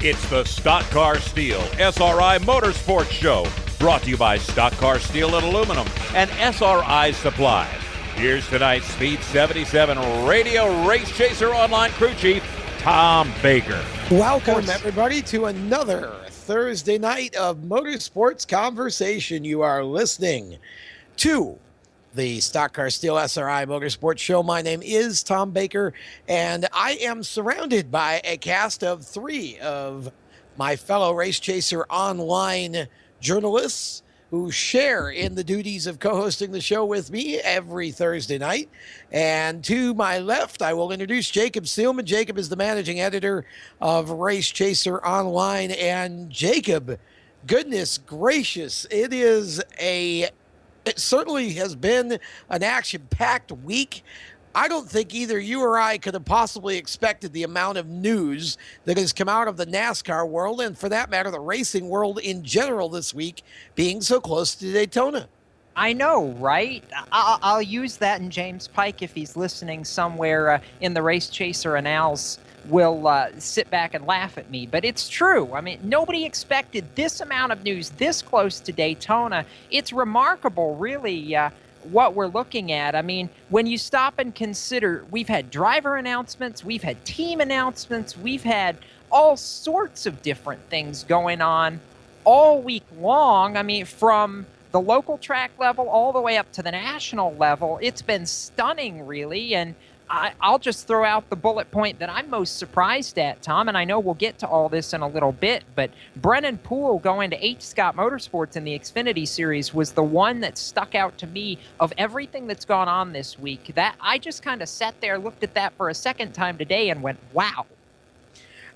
It's the Stock Car Steel SRI Motorsports Show, brought to you by Stock Car Steel and Aluminum and SRI Supplies. Here's tonight's Speed 77 Radio Race Chaser Online crew chief, Tom Baker. Welcome, everybody, to another Thursday night of Motorsports Conversation. You are listening to the Stock Car Steel SRI Motorsports Show. My name is Tom Baker, and I am surrounded by a cast of three of my fellow Race Chaser Online journalists who share in the duties of co-hosting the show with me every Thursday night. And to my left, I will introduce Jacob Seelman. Jacob is the managing editor of Race Chaser Online. And Jacob, goodness gracious, it certainly has been an action-packed week. I don't think either you or I could have possibly expected the amount of news that has come out of the NASCAR world, and for that matter, the racing world in general this week, being so close to Daytona. I know, right? I'll use that, and James Pike, if he's listening somewhere in the Race Chaser Annals, will sit back and laugh at me. But it's true. I mean, nobody expected this amount of news this close to Daytona. It's remarkable, really, what we're looking at. I mean, when you stop and consider, we've had driver announcements, we've had team announcements, we've had all sorts of different things going on all week long. I mean, from the local track level all the way up to the national level, it's been stunning, really. And I'll just throw out the bullet point that I'm most surprised at, Tom, and I know we'll get to all this in a little bit, but Brennan Poole going to H. Scott Motorsports in the Xfinity Series was the one that stuck out to me of everything that's gone on this week. That I just kind of sat there, looked at that for a second time today and went, wow.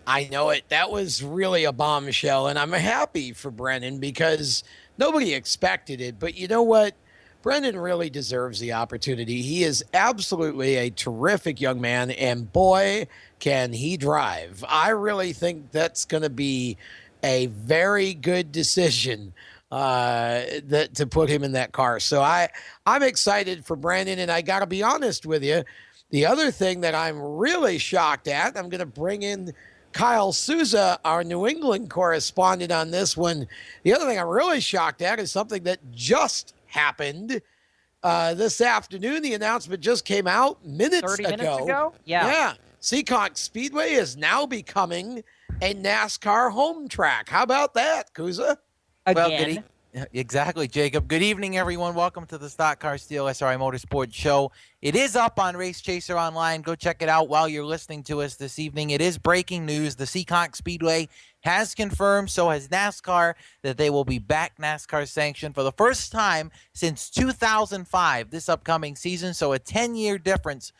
I know it. That was really a bombshell, and I'm happy for Brennan because nobody expected it, but you know what? Brendan really deserves the opportunity. He is absolutely a terrific young man, and boy, can he drive. I really think that's going to be a very good decision to put him in that car. So I'm excited for Brandon, and I got to be honest with you. The other thing that I'm really shocked at, I'm going to bring in Kyle Souza, our New England correspondent on this one. The other thing I'm really shocked at is something that just happened this afternoon. The announcement just came out 30 minutes ago. Yeah. Seekonk Speedway is now becoming a NASCAR home track. How about that, Kuza? Again. Well, exactly, Jacob. Good evening, everyone. Welcome to the Stock Car Steel SRI Motorsports Show. It is up on Race Chaser Online. Go check it out while you're listening to us this evening. It is breaking news. The Seekonk Speedway has confirmed, so has NASCAR, that they will be back NASCAR sanctioned for the first time since 2005 this upcoming season. So a 10-year difference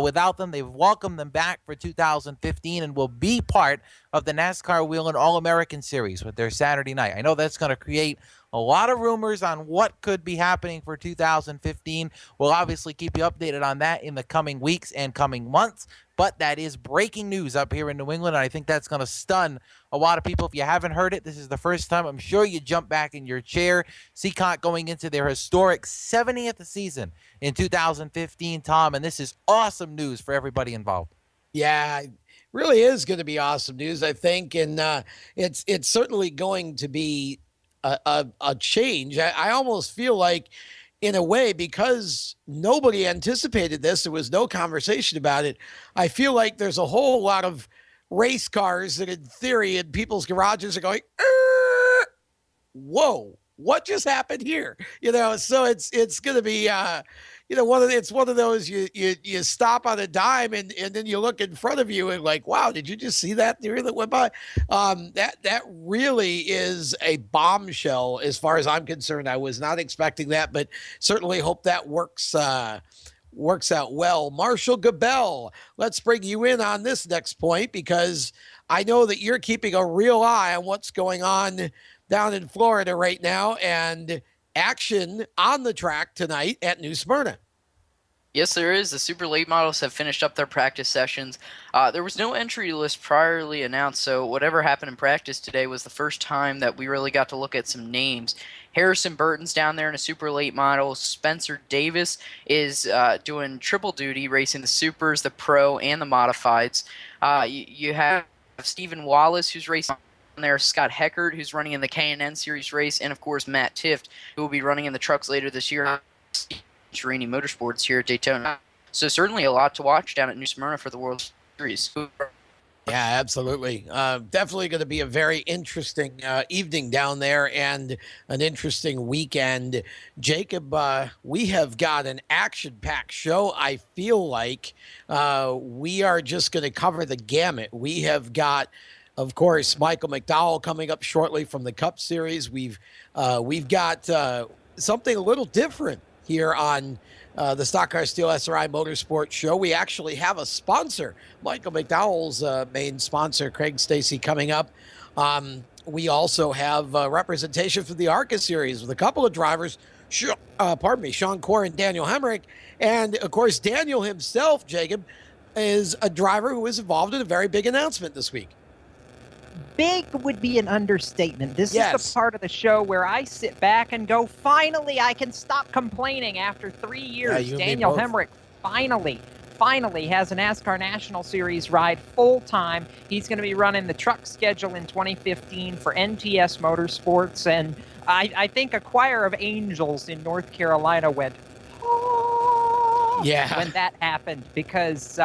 without them. They've welcomed them back for 2015 and will be part of the NASCAR Whelen All-American Series with their Saturday night. I know that's going to create a lot of rumors on what could be happening for 2015. We'll obviously keep you updated on that in the coming weeks and coming months. But that is breaking news up here in New England, and I think that's going to stun a lot of people. If you haven't heard it, this is the first time. I'm sure you jump back in your chair. Seekonk going into their historic 70th season in 2015, Tom, and this is awesome news for everybody involved. Yeah, it really is going to be awesome news, I think, and it's certainly going to be a change. I almost feel like, in a way, because nobody anticipated this, there was no conversation about it, I feel like there's a whole lot of race cars that in theory in people's garages are going, whoa, what just happened here? So it's going to be, it's one of those you stop on a dime and then you look in front of you and like, wow, did you just see that theory that went by? That really is a bombshell as far as I'm concerned. I was not expecting that, but certainly hope that works out well. Marshall Gabel, let's bring you in on this next point because I know that you're keeping a real eye on what's going on down in Florida right now, and action on the track tonight at New Smyrna. Yes, there is. The super late models have finished up their practice sessions. There was no entry list priorly announced, so whatever happened in practice today was the first time that we really got to look at some names. Harrison Burton's down there in a super late model. Spencer Davis is doing triple duty, racing the supers, the pro, and the modifieds. You have Stephen Wallace, who's racing on there, Scott Heckert, who's running in the K&N Series race, and of course Matt Tifft, who will be running in the trucks later this year. Rainy Motorsports here at Daytona. So certainly a lot to watch down at New Smyrna for the World Series. Yeah, absolutely. Definitely going to be a very interesting evening down there and an interesting weekend. Jacob, we have got an action-packed show. I feel like we are just going to cover the gamut. We have got, of course, Michael McDowell coming up shortly from the Cup Series. We've got something a little different here on the Stock Car Steel SRI Motorsports Show. We actually have a sponsor, Michael McDowell's main sponsor, Craig Stacy, coming up. We also have representation for the ARCA Series with a couple of drivers, Sean Corr and Daniel Hemrick. And, of course, Daniel himself, Jacob, is a driver who is involved in a very big announcement this week. Big would be an understatement. This Yes. is the part of the show where I sit back and go, finally, I can stop complaining after 3 years. you and me Daniel both. Hemrick finally has a NASCAR National Series ride full-time. He's going to be running the truck schedule in 2015 for NTS Motorsports, and I think a choir of angels in North Carolina went, Yeah. when that happened, because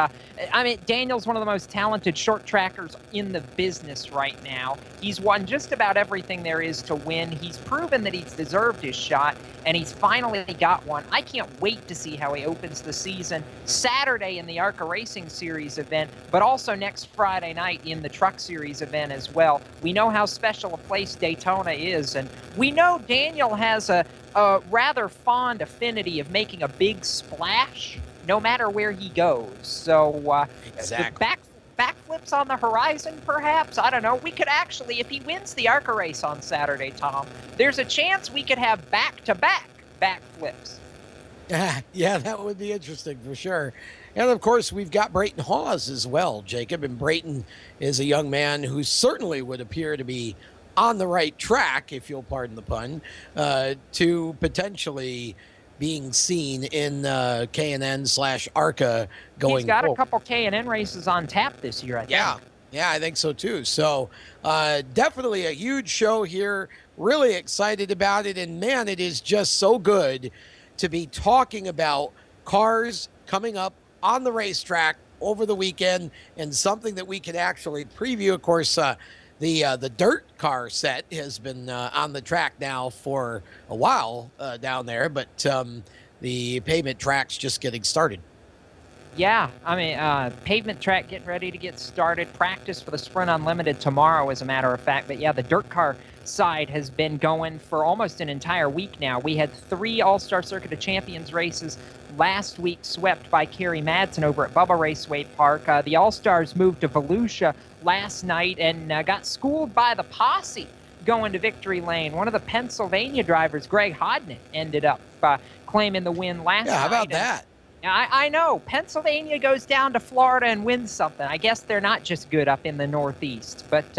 Daniel's one of the most talented short trackers in the business right now. He's won just about everything there is to win. He's proven that he's deserved his shot, and he's finally got one. I can't wait to see how he opens the season Saturday in the ARCA Racing Series event, but also next Friday night in the Truck Series event as well. We know how special a place Daytona is, and we know Daniel has a rather fond affinity of making a big splash no matter where he goes. So Exactly. the backflips on the horizon, perhaps? I don't know. We could actually, if he wins the ARCA race on Saturday, Tom, there's a chance we could have back-to-back backflips. Yeah, that would be interesting for sure. And of course, we've got Brayton Hawes as well, Jacob. And Brayton is a young man who certainly would appear to be on the right track, if you'll pardon the pun, to potentially being seen in K&N/ARCA going He's got forward. a couple K&N races on tap this year, I think. Yeah, I think so too. So definitely a huge show here. Really excited about it. And man, it is just so good to be talking about cars coming up on the racetrack over the weekend and something that we can actually preview. Of course, the dirt car set has been on the track now for a while down there, but the pavement track's just getting started. Yeah, pavement track getting ready to get started. Practice for the Sprint Unlimited tomorrow, as a matter of fact. But yeah, the dirt car side has been going for almost an entire week now. We had 3 All-Star Circuit of Champions races last week, swept by Kerry Madsen over at Bubba Raceway Park. The All-Stars moved to Volusia last night and got schooled by the posse going to victory lane. One of the Pennsylvania drivers, Greg Hodnett, ended up claiming the win last night. Yeah, how about that? I know. Pennsylvania goes down to Florida and wins something. I guess they're not just good up in the Northeast. But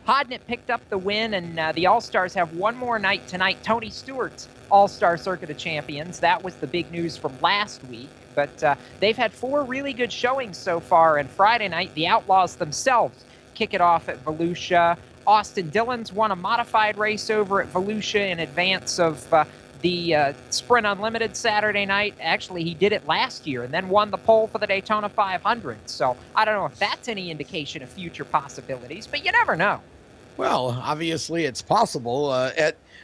Hodnett picked up the win, and the All-Stars have one more night tonight. Tony Stewart's All-Star Circuit of Champions. That was the big news from last week. But they've had 4 really good showings so far. And Friday night, the Outlaws themselves kick it off at Volusia. Austin Dillon's won a modified race over at Volusia in advance of the Sprint Unlimited Saturday night. Actually, he did it last year and then won the pole for the Daytona 500. So I don't know if that's any indication of future possibilities, but you never know. Well, obviously it's possible.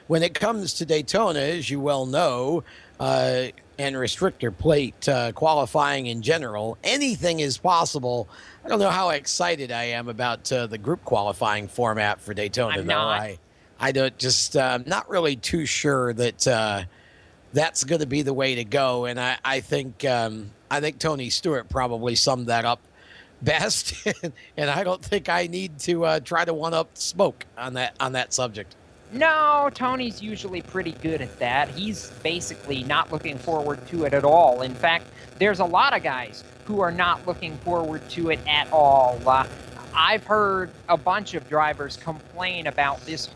When it comes to Daytona, as you well know, and restrictor plate qualifying in general, anything is possible. I don't know how excited I am about the group qualifying format for Daytona. I'm not. I don't just not really too sure that that's going to be the way to go. And I think Tony Stewart probably summed that up best. And I don't think I need to try to one up Smoke on that subject. No, Tony's usually pretty good at that. He's basically not looking forward to it at all. In fact, there's a lot of guys who are not looking forward to it at all. I've heard a bunch of drivers complain about this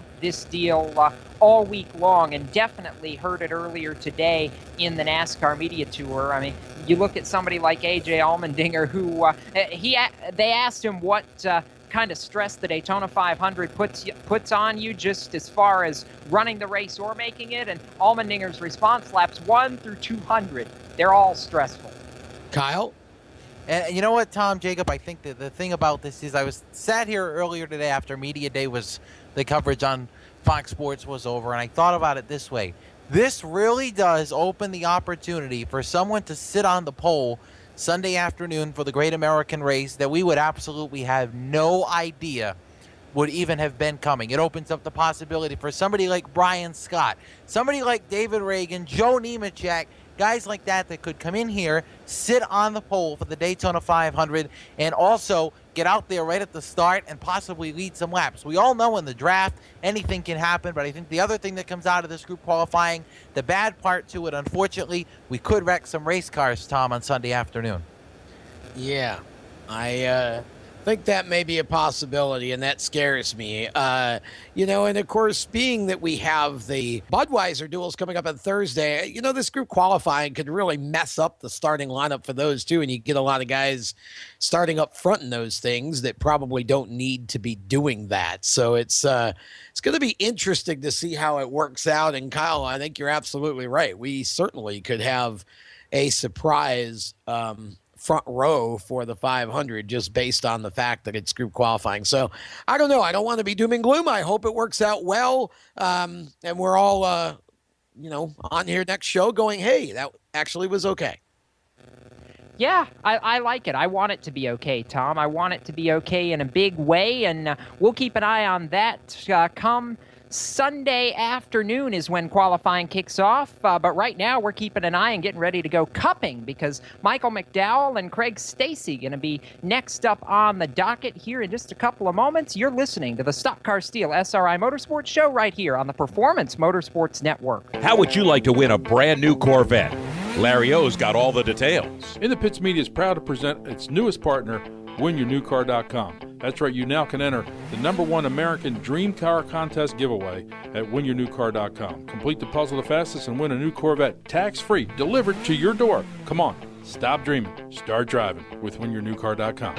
deal all week long, and definitely heard it earlier today in the NASCAR media tour. I mean, you look at somebody like AJ Allmendinger, who they asked him what kind of stress the Daytona 500 puts on you, just as far as running the race or making it. And Allmendinger's response laps 1 through 200, they're all stressful. Kyle? And you know what, Tom, Jacob, I think that the thing about this is I sat here earlier today after Media Day the coverage on Fox Sports was over, and I thought about it this way. This really does open the opportunity for someone to sit on the pole Sunday afternoon for the Great American Race that we would absolutely have no idea would even have been coming. It opens up the possibility for somebody like Brian Scott, somebody like David Reagan, Joe Nemechek, guys like that could come in here, sit on the pole for the Daytona 500, and also get out there right at the start and possibly lead some laps. We all know in the draft anything can happen, but I think the other thing that comes out of this group qualifying, the bad part to it, unfortunately, we could wreck some race cars, Tom, on Sunday afternoon. Yeah, I think that may be a possibility, and that scares me. And of course, being that we have the Budweiser duels coming up on Thursday, this group qualifying could really mess up the starting lineup for those too, and you get a lot of guys starting up front in those things that probably don't need to be doing that. So it's going to be interesting to see how it works out. And Kyle, I think you're absolutely right. We certainly could have a surprise front row for the 500 just based on the fact that it's group qualifying. So I don't know. I don't want to be doom and gloom. I hope it works out well. And we're all, on here next show going, hey, that actually was okay. Yeah, I like it. I want it to be okay, Tom. I want it to be okay in a big way, and we'll keep an eye on that come Sunday afternoon is when qualifying kicks off, but right now we're keeping an eye and getting ready to go cupping because Michael McDowell and Craig Stacy going to be next up on the docket here in just a couple of moments. You're listening to the Stock Car Steel SRI Motorsports Show right here on the Performance Motorsports Network. How would you like to win a brand new Corvette? Larry O's got all the details. In the Pits Media is proud to present its newest partner, WinYourNewCar.com. That's right, you now can enter the #1 American Dream Car Contest giveaway at WinYourNewCar.com. Complete the puzzle the fastest and win a new Corvette tax-free, delivered to your door. Come on, stop dreaming, start driving with WinYourNewCar.com.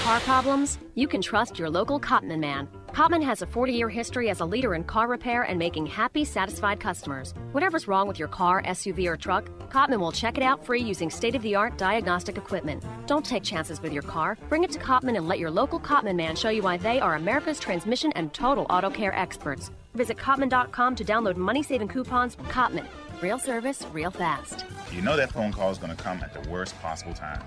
Car problems? You can trust your local Cotman man. Cotman has a 40-year history as a leader in car repair and making happy, satisfied customers. Whatever's wrong with your car, SUV, or truck, Cotman will check it out free using state-of-the-art diagnostic equipment. Don't take chances with your car. Bring it to Cotman and let your local Cotman man show you why they are America's transmission and total auto care experts. Visit Cotman.com to download money-saving coupons. Cotman. Real service, real fast. You know that phone call is going to come at the worst possible time,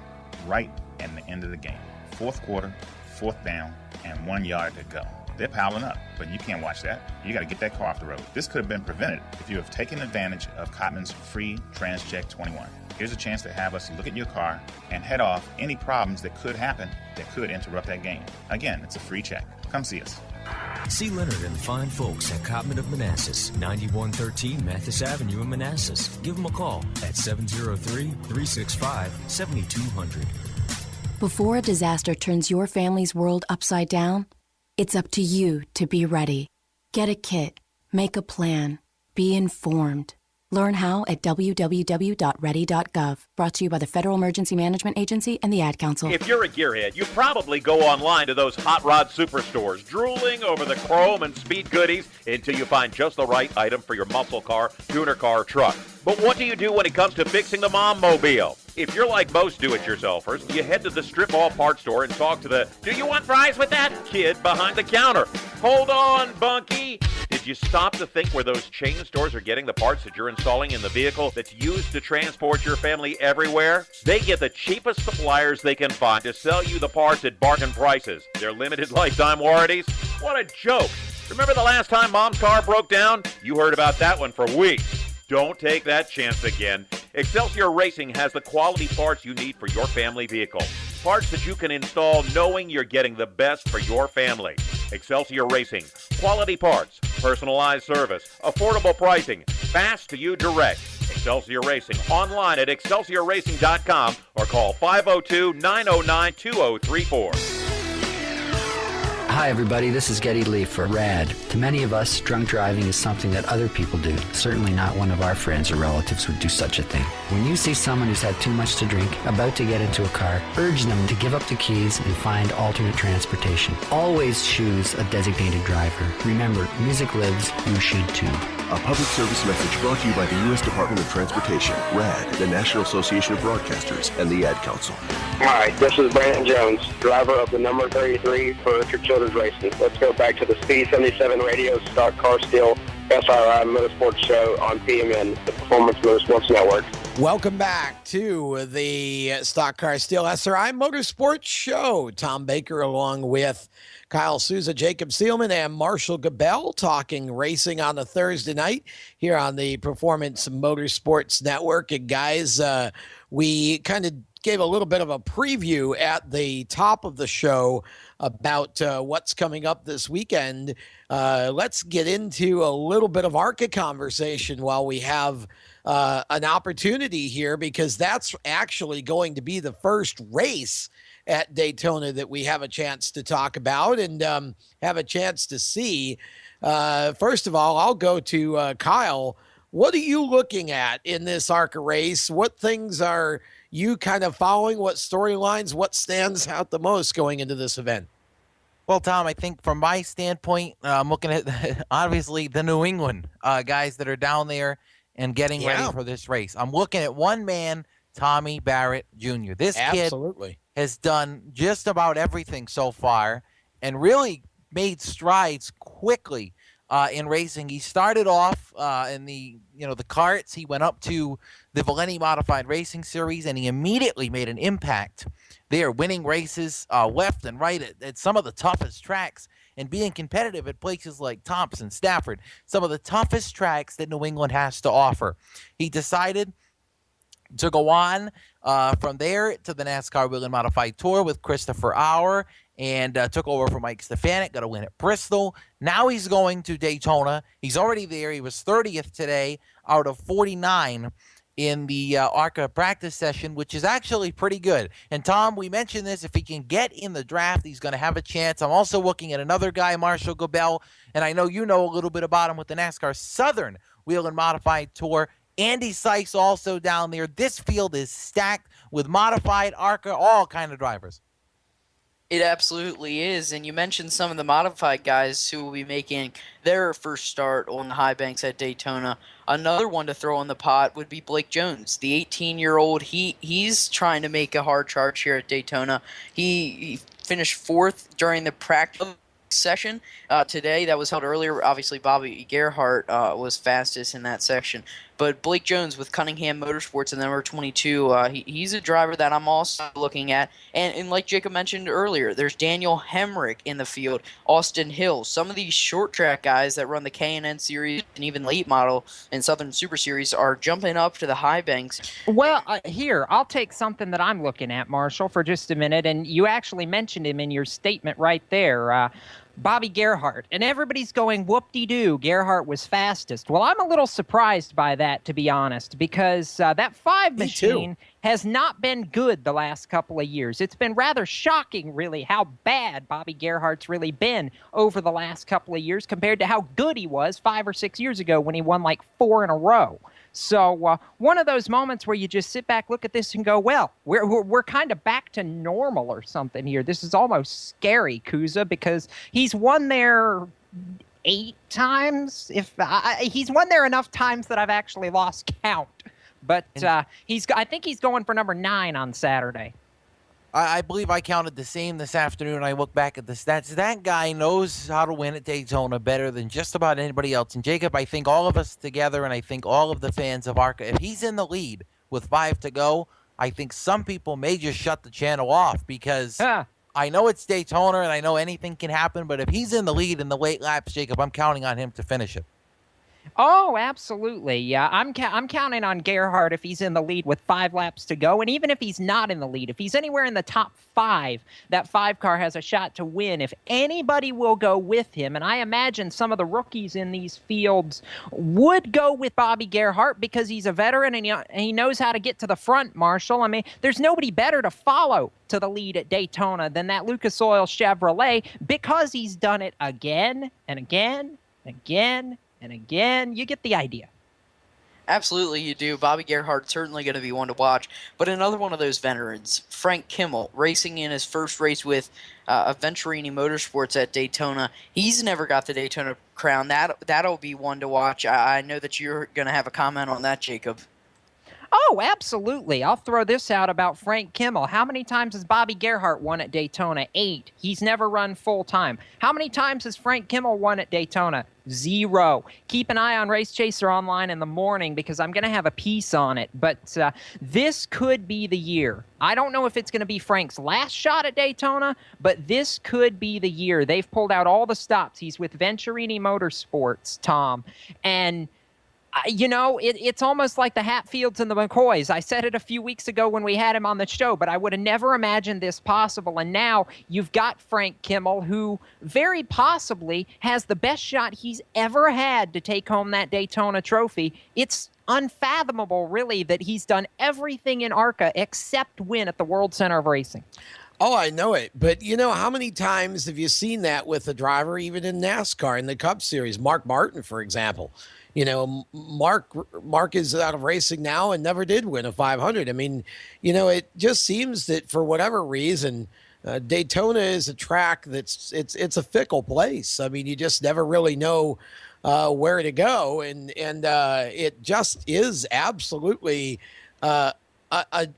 right at the end of the game. Fourth quarter, fourth down, and 1 yard to go. They're piling up, but you can't watch that. You got to get that car off the road. This could have been prevented if you have taken advantage of Cotman's free TransCheck 21. Here's a chance to have us look at your car and head off any problems that could happen that could interrupt that game. Again, it's a free check. Come see us. See Leonard and the fine folks at Cotman of Manassas, 9113 Mathis Avenue in Manassas. Give them a call at 703-365-7200. Before a disaster turns your family's world upside down, it's up to you to be ready. Get a kit, make a plan, be informed. Learn how at www.ready.gov. Brought to you by the Federal Emergency Management Agency and the Ad Council. If you're a gearhead, you probably go online to those hot rod superstores, drooling over the chrome and speed goodies until you find just the right item for your muscle car, tuner car, or truck. But what do you do when it comes to fixing the mom mobile? If you're like most do-it-yourselfers, you head to the strip mall parts store and talk to the "Do you want fries with that?" kid behind the counter. Hold on, Bunky. Did you stop to think where those chain stores are getting the parts that you're installing in the vehicle that's used to transport your family everywhere? They get the cheapest suppliers they can find to sell you the parts at bargain prices. Their limited lifetime warranties? What a joke. Remember the last time Mom's car broke down? You heard about that one for weeks. Don't take that chance again. Excelsior Racing has the quality parts you need for your family vehicle. Parts that you can install knowing you're getting the best for your family. Excelsior Racing. Quality parts, personalized service, affordable pricing, fast to you direct. Excelsior Racing. Online at excelsiorracing.com or call 502-909-2034. Hi, everybody. This is Getty Lee for RAD. To many of us, drunk driving is something that other people do. Certainly not one of our friends or relatives would do such a thing. When you see someone who's had too much to drink, about to get into a car, urge them to give up the keys and find alternate transportation. Always choose a designated driver. Remember, music lives, you should too. A public service message brought to you by the U.S. Department of Transportation, RAD, the National Association of Broadcasters, and the Ad Council. Hi, this is Brandon Jones, driver of the number 33 for Richard Childers Racing. Let's go back to the Speed 77 Radio Stock Car Steel SRI Motorsports Show on PMN, the Performance Motorsports Network. Welcome back to the Stock Car Steel SRI Motorsports Show. Tom Baker along with Kyle Souza, Jacob Seelman, and Marshall Gabel talking racing on a Thursday night here on the Performance Motorsports Network. And guys, we kind of gave a little bit of a preview at the top of the show about what's coming up this weekend. Let's get into a little bit of ARCA conversation while we have an opportunity here, because that's actually going to be the first race at Daytona that we have a chance to talk about and have a chance to see. First of all, I'll go to Kyle. What are you looking at in this ARCA race? What things are you kind of following? What storylines, what stands out the most going into this event? Well, Tom, I think from my standpoint, I'm looking at obviously the New England guys that are down there and getting ready for this race. I'm looking at one man, Tommy Barrett Jr. This kid has done just about everything so far and really made strides quickly in racing. He started off in the karts. He went up to the Valenti Modified Racing Series, and he immediately made an impact there, winning races left and right at some of the toughest tracks and being competitive at places like Thompson, Stafford, some of the toughest tracks that New England has to offer. He decided to go on from there to the NASCAR Whelen Modified Tour with Christopher Auer and took over for Mike Stefanik, got a win at Bristol. Now he's going to Daytona. He's already there. He was 30th today out of 49 in the ARCA practice session, which is actually pretty good. And, Tom, we mentioned this. If he can get in the draft, he's going to have a chance. I'm also looking at another guy, Marshall Gabel, and I know you know a little bit about him with the NASCAR Southern Whelen Modified Tour. Andy Sykes also down there. This field is stacked with modified, ARCA, all kind of drivers. It absolutely is, and you mentioned some of the modified guys who will be making their first start on the high banks at Daytona. Another one to throw in the pot would be Blake Jones, the 18-year-old. He's trying to make a hard charge here at Daytona. He finished fourth during the practice session today that was held earlier. Obviously, Bobby Gerhart was fastest in that section. But Blake Jones with Cunningham Motorsports in number 22, he's a driver that I'm also looking at. And like Jacob mentioned earlier, there's Daniel Hemrick in the field, Austin Hill. Some of these short track guys that run the K&N Series and even late model and Southern Super Series are jumping up to the high banks. Well, here, I'll take something that I'm looking at, Marshall, for just a minute. And you actually mentioned him in your statement right there. Bobby Gerhart, and everybody's going, whoop-de-doo, Gerhart was fastest. Well, I'm a little surprised by that, to be honest, because that 5 machine has not been good the last couple of years. It's been rather shocking, really, how bad Bobby Gerhart's really been over the last couple of years compared to how good he was 5 or 6 years ago when he won like 4 in a row. So one of those moments where you just sit back, look at this, and go, well, we're kind of back to normal or something here. This is almost scary, Kuza, because he's won there 8 times. He's won there enough times that I've actually lost count. But I think he's going for number 9 on Saturday. I believe I counted the same this afternoon. I look back at the stats. That guy knows how to win at Daytona better than just about anybody else. And, Jacob, I think all of us together, and I think all of the fans of ARCA, if he's in the lead with 5 to go, I think some people may just shut the channel off because I know it's Daytona and I know anything can happen. But if he's in the lead in the late laps, Jacob, I'm counting on him to finish it. Oh, absolutely. Yeah, I'm counting on Gerhard if he's in the lead with 5 laps to go, and even if he's not in the lead, if he's anywhere in the top 5, that 5 car has a shot to win. If anybody will go with him, and I imagine some of the rookies in these fields would go with Bobby Gerhard because he's a veteran and he knows how to get to the front, Marshall. I mean, there's nobody better to follow to the lead at Daytona than that Lucas Oil Chevrolet because he's done it again and again and again and again. You get the idea. Absolutely, you do. Bobby Gerhardt's certainly going to be one to watch. But another one of those veterans, Frank Kimmel, racing in his first race with Venturini Motorsports at Daytona. He's never got the Daytona crown. That'll be one to watch. I know that you're going to have a comment on that, Jacob. Oh, absolutely. I'll throw this out about Frank Kimmel. How many times has Bobby Gerhard won at Daytona? 8. He's never run full time. How many times has Frank Kimmel won at Daytona? 0. Keep an eye on Race Chaser Online in the morning because I'm going to have a piece on it. But this could be the year. I don't know if it's going to be Frank's last shot at Daytona, but this could be the year. They've pulled out all the stops. He's with Venturini Motorsports, Tom. And it's almost like the Hatfields and the McCoys. I said it a few weeks ago when we had him on the show, but I would have never imagined this possible. And now you've got Frank Kimmel, who very possibly has the best shot he's ever had to take home that Daytona trophy. It's unfathomable, really, that he's done everything in ARCA except win at the World Center of Racing. Oh, I know it. But, how many times have you seen that with a driver, even in NASCAR, in the Cup Series? Mark Martin, for example. Mark is out of racing now and never did win a 500. I mean, it just seems that for whatever reason, Daytona is a track it's a fickle place. I mean, you just never really know where to go, and it just is absolutely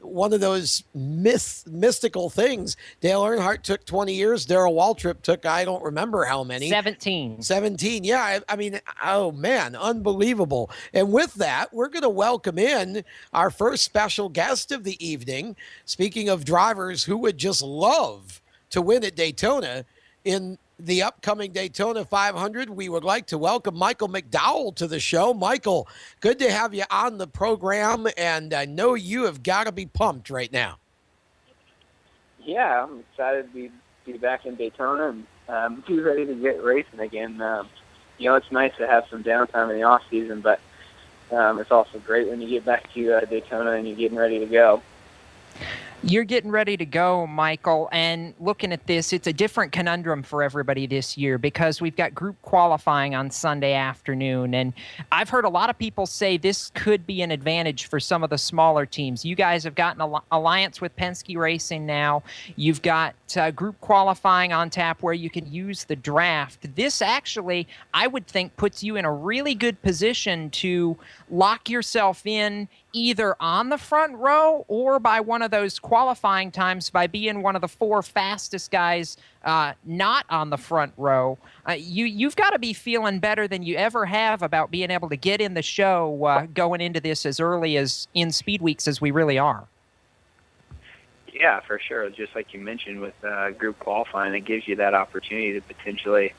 one of those mystical things. Dale Earnhardt took 20 years. Darrell Waltrip took, I don't remember how many. 17. Yeah. I mean, oh man, unbelievable. And with that, we're going to welcome in our first special guest of the evening. Speaking of drivers who would just love to win at Daytona in the upcoming Daytona 500, we would like to welcome Michael McDowell to the show. Michael, good to have you on the program, and I know you have got to be pumped right now. Yeah, I'm excited to be back in Daytona and be ready to get racing again. It's nice to have some downtime in the off season, but it's also great when you get back to Daytona and you're getting ready to go. You're getting ready to go, Michael, and looking at this, it's a different conundrum for everybody this year because we've got group qualifying on Sunday afternoon, and I've heard a lot of people say this could be an advantage for some of the smaller teams. You guys have gotten an alliance with Penske Racing now. You've got group qualifying on tap where you can use the draft. This actually, I would think, puts you in a really good position to lock yourself in either on the front row or by one of those qualifying times by being one of the 4 fastest guys not on the front row. You've got to be feeling better than you ever have about being able to get in the show going into this as early as in speed weeks as we really are. Yeah, for sure. Just like you mentioned with group qualifying, it gives you that opportunity to potentially,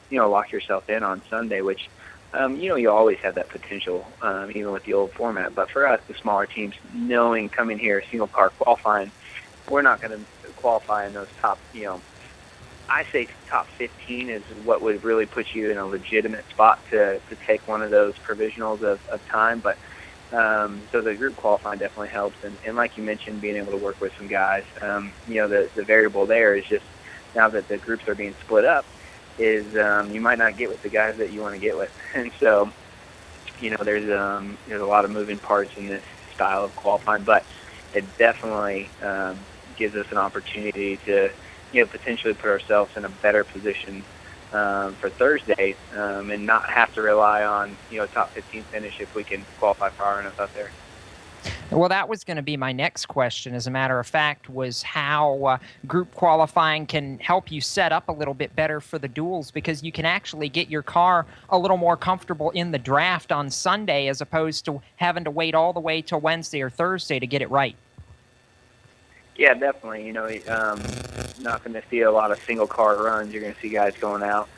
lock yourself in on Sunday, which you always have that potential, even with the old format. But for us, the smaller teams, knowing coming here, single car qualifying, we're not going to qualify in those top, I say top 15 is what would really put you in a legitimate spot to take one of those provisionals of time. But so the group qualifying definitely helps. And like you mentioned, being able to work with some guys, the variable there is just now that the groups are being split up, is you might not get with the guys that you want to get with. And so, there's a lot of moving parts in this style of qualifying, but it definitely gives us an opportunity to, potentially put ourselves in a better position for Thursday and not have to rely on, top 15 finish if we can qualify far enough up there. Well, that was going to be my next question, as a matter of fact, was how group qualifying can help you set up a little bit better for the duels, because you can actually get your car a little more comfortable in the draft on Sunday as opposed to having to wait all the way till Wednesday or Thursday to get it right. Yeah, definitely. Not going to see a lot of single car runs. You're going to see guys going out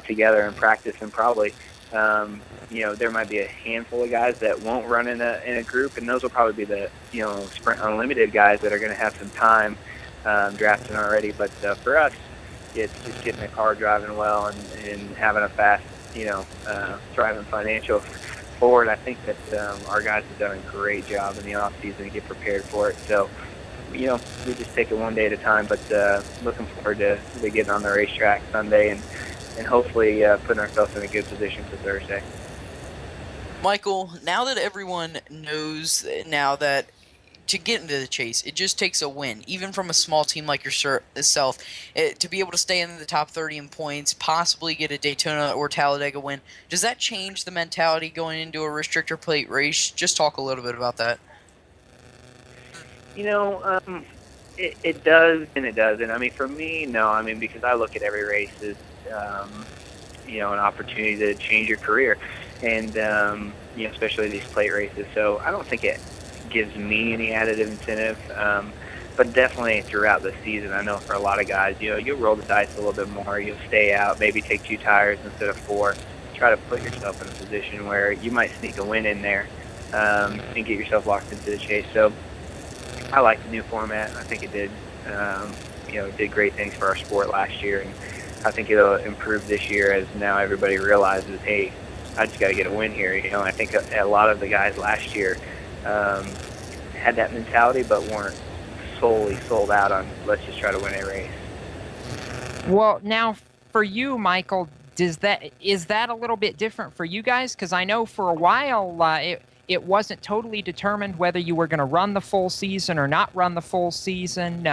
together and practice and probably There might be a handful of guys that won't run in a group, and those will probably be the Sprint Unlimited guys that are going to have some time drafting already. But for us, it's just getting the car driving well and having a fast, Thrivent Financial forward. I think that our guys have done a great job in the off season to get prepared for it. So, we just take it one day at a time. But looking forward to getting on the racetrack Sunday and hopefully putting ourselves in a good position for Thursday. Michael, now that everyone knows now that to get into the chase, it just takes a win, even from a small team like yourself, to be able to stay in the top 30 in points, possibly get a Daytona or Talladega win. Does that change the mentality going into a restrictor plate race? Just talk a little bit about that. It does and it doesn't. I mean, for me, no. I mean, because I look at every race as, an opportunity to change your career, and especially these plate races. So I don't think it gives me any added incentive, but definitely throughout the season, I know for a lot of guys, you'll roll the dice a little bit more. You'll stay out, maybe take 2 tires instead of 4. Try to put yourself in a position where you might sneak a win in there and get yourself locked into the chase. So I like the new format. I think it did, did great things for our sport last year, and I think it'll improve this year as now everybody realizes, hey, I just got to get a win here. I think a lot of the guys last year had that mentality, but weren't solely sold out on let's just try to win a race. Well, now for you, Michael, is that a little bit different for you guys? Because I know for a while it wasn't totally determined whether you were going to run the full season or not run the full season.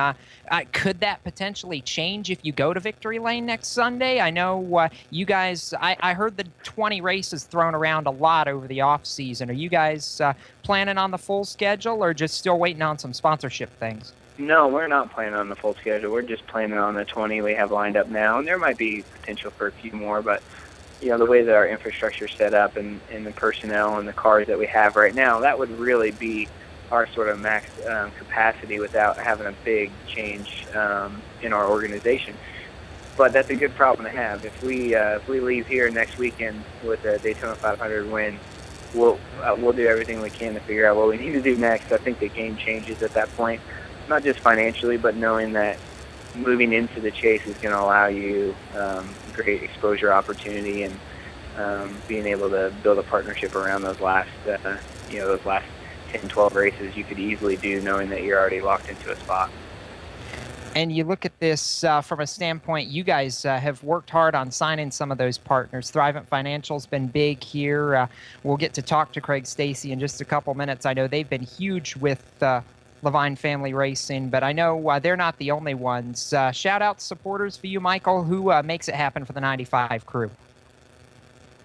Could that potentially change if you go to Victory Lane next Sunday? I know you guys, I heard the 20 races thrown around a lot over the off season. Are you guys planning on the full schedule or just still waiting on some sponsorship things? No, we're not planning on the full schedule. We're just planning on the 20 we have lined up now, and there might be potential for a few more, but the way that our infrastructure is set up and the personnel and the cars that we have right now, that would really be our sort of max capacity without having a big change in our organization. But that's a good problem to have. If we leave here next weekend with a Daytona 500 win, we'll do everything we can to figure out what we need to do next. I think the game changes at that point, not just financially, but knowing that moving into the chase is going to allow you great exposure opportunity and being able to build a partnership around those last 10, 12 races you could easily do knowing that you're already locked into a spot. And you look at this from a standpoint, you guys have worked hard on signing some of those partners. Thrivent Financial's been big here. We'll get to talk to Craig Stacy in just a couple minutes. I know they've been huge with Levine Family Racing, but I know they're not the only ones. Shout out supporters for you, Michael, who makes it happen for the 95 crew.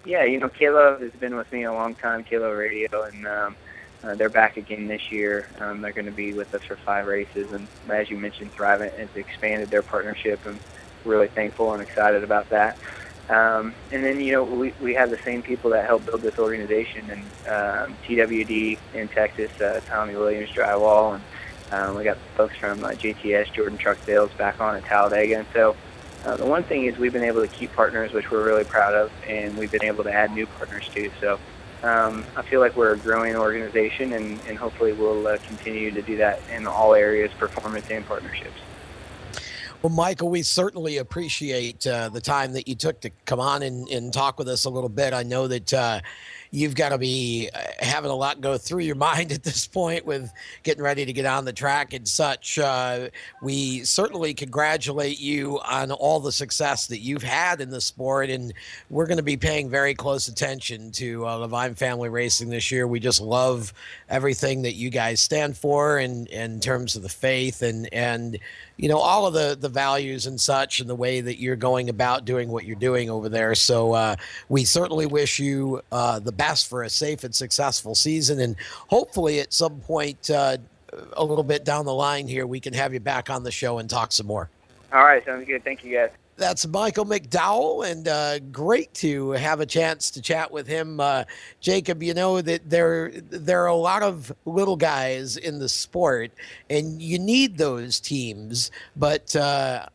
Yeah, Caleb has been with me a long time, Caleb Radio, and they're back again this year. They're going to be with us for 5 races, and as you mentioned, Thrivent has expanded their partnership, and really thankful and excited about that. And then, we have the same people that help build this organization, and TWD in Texas, Tommy Williams Drywall, and we got folks from JTS, Jordan Truck Sales, back on at Talladega. And so the one thing is we've been able to keep partners, which we're really proud of, and we've been able to add new partners too. So I feel like we're a growing organization, and hopefully we'll continue to do that in all areas, performance and partnerships. Well, Michael, we certainly appreciate the time that you took to come on and talk with us a little bit. I know that you've got to be having a lot go through your mind at this point with getting ready to get on the track and such. We certainly congratulate you on all the success that you've had in the sport, and we're going to be paying very close attention to Levine Family Racing this year. We just love everything that you guys stand for in terms of the faith and all of the values and such, and the way that you're going about doing what you're doing over there. So we certainly wish you the best for a safe and successful season. And hopefully at some point a little bit down the line here, we can have you back on the show and talk some more. All right. Sounds good. Thank you, guys. That's Michael McDowell, and great to have a chance to chat with him. Jacob, you know that there are a lot of little guys in the sport, and you need those teams. But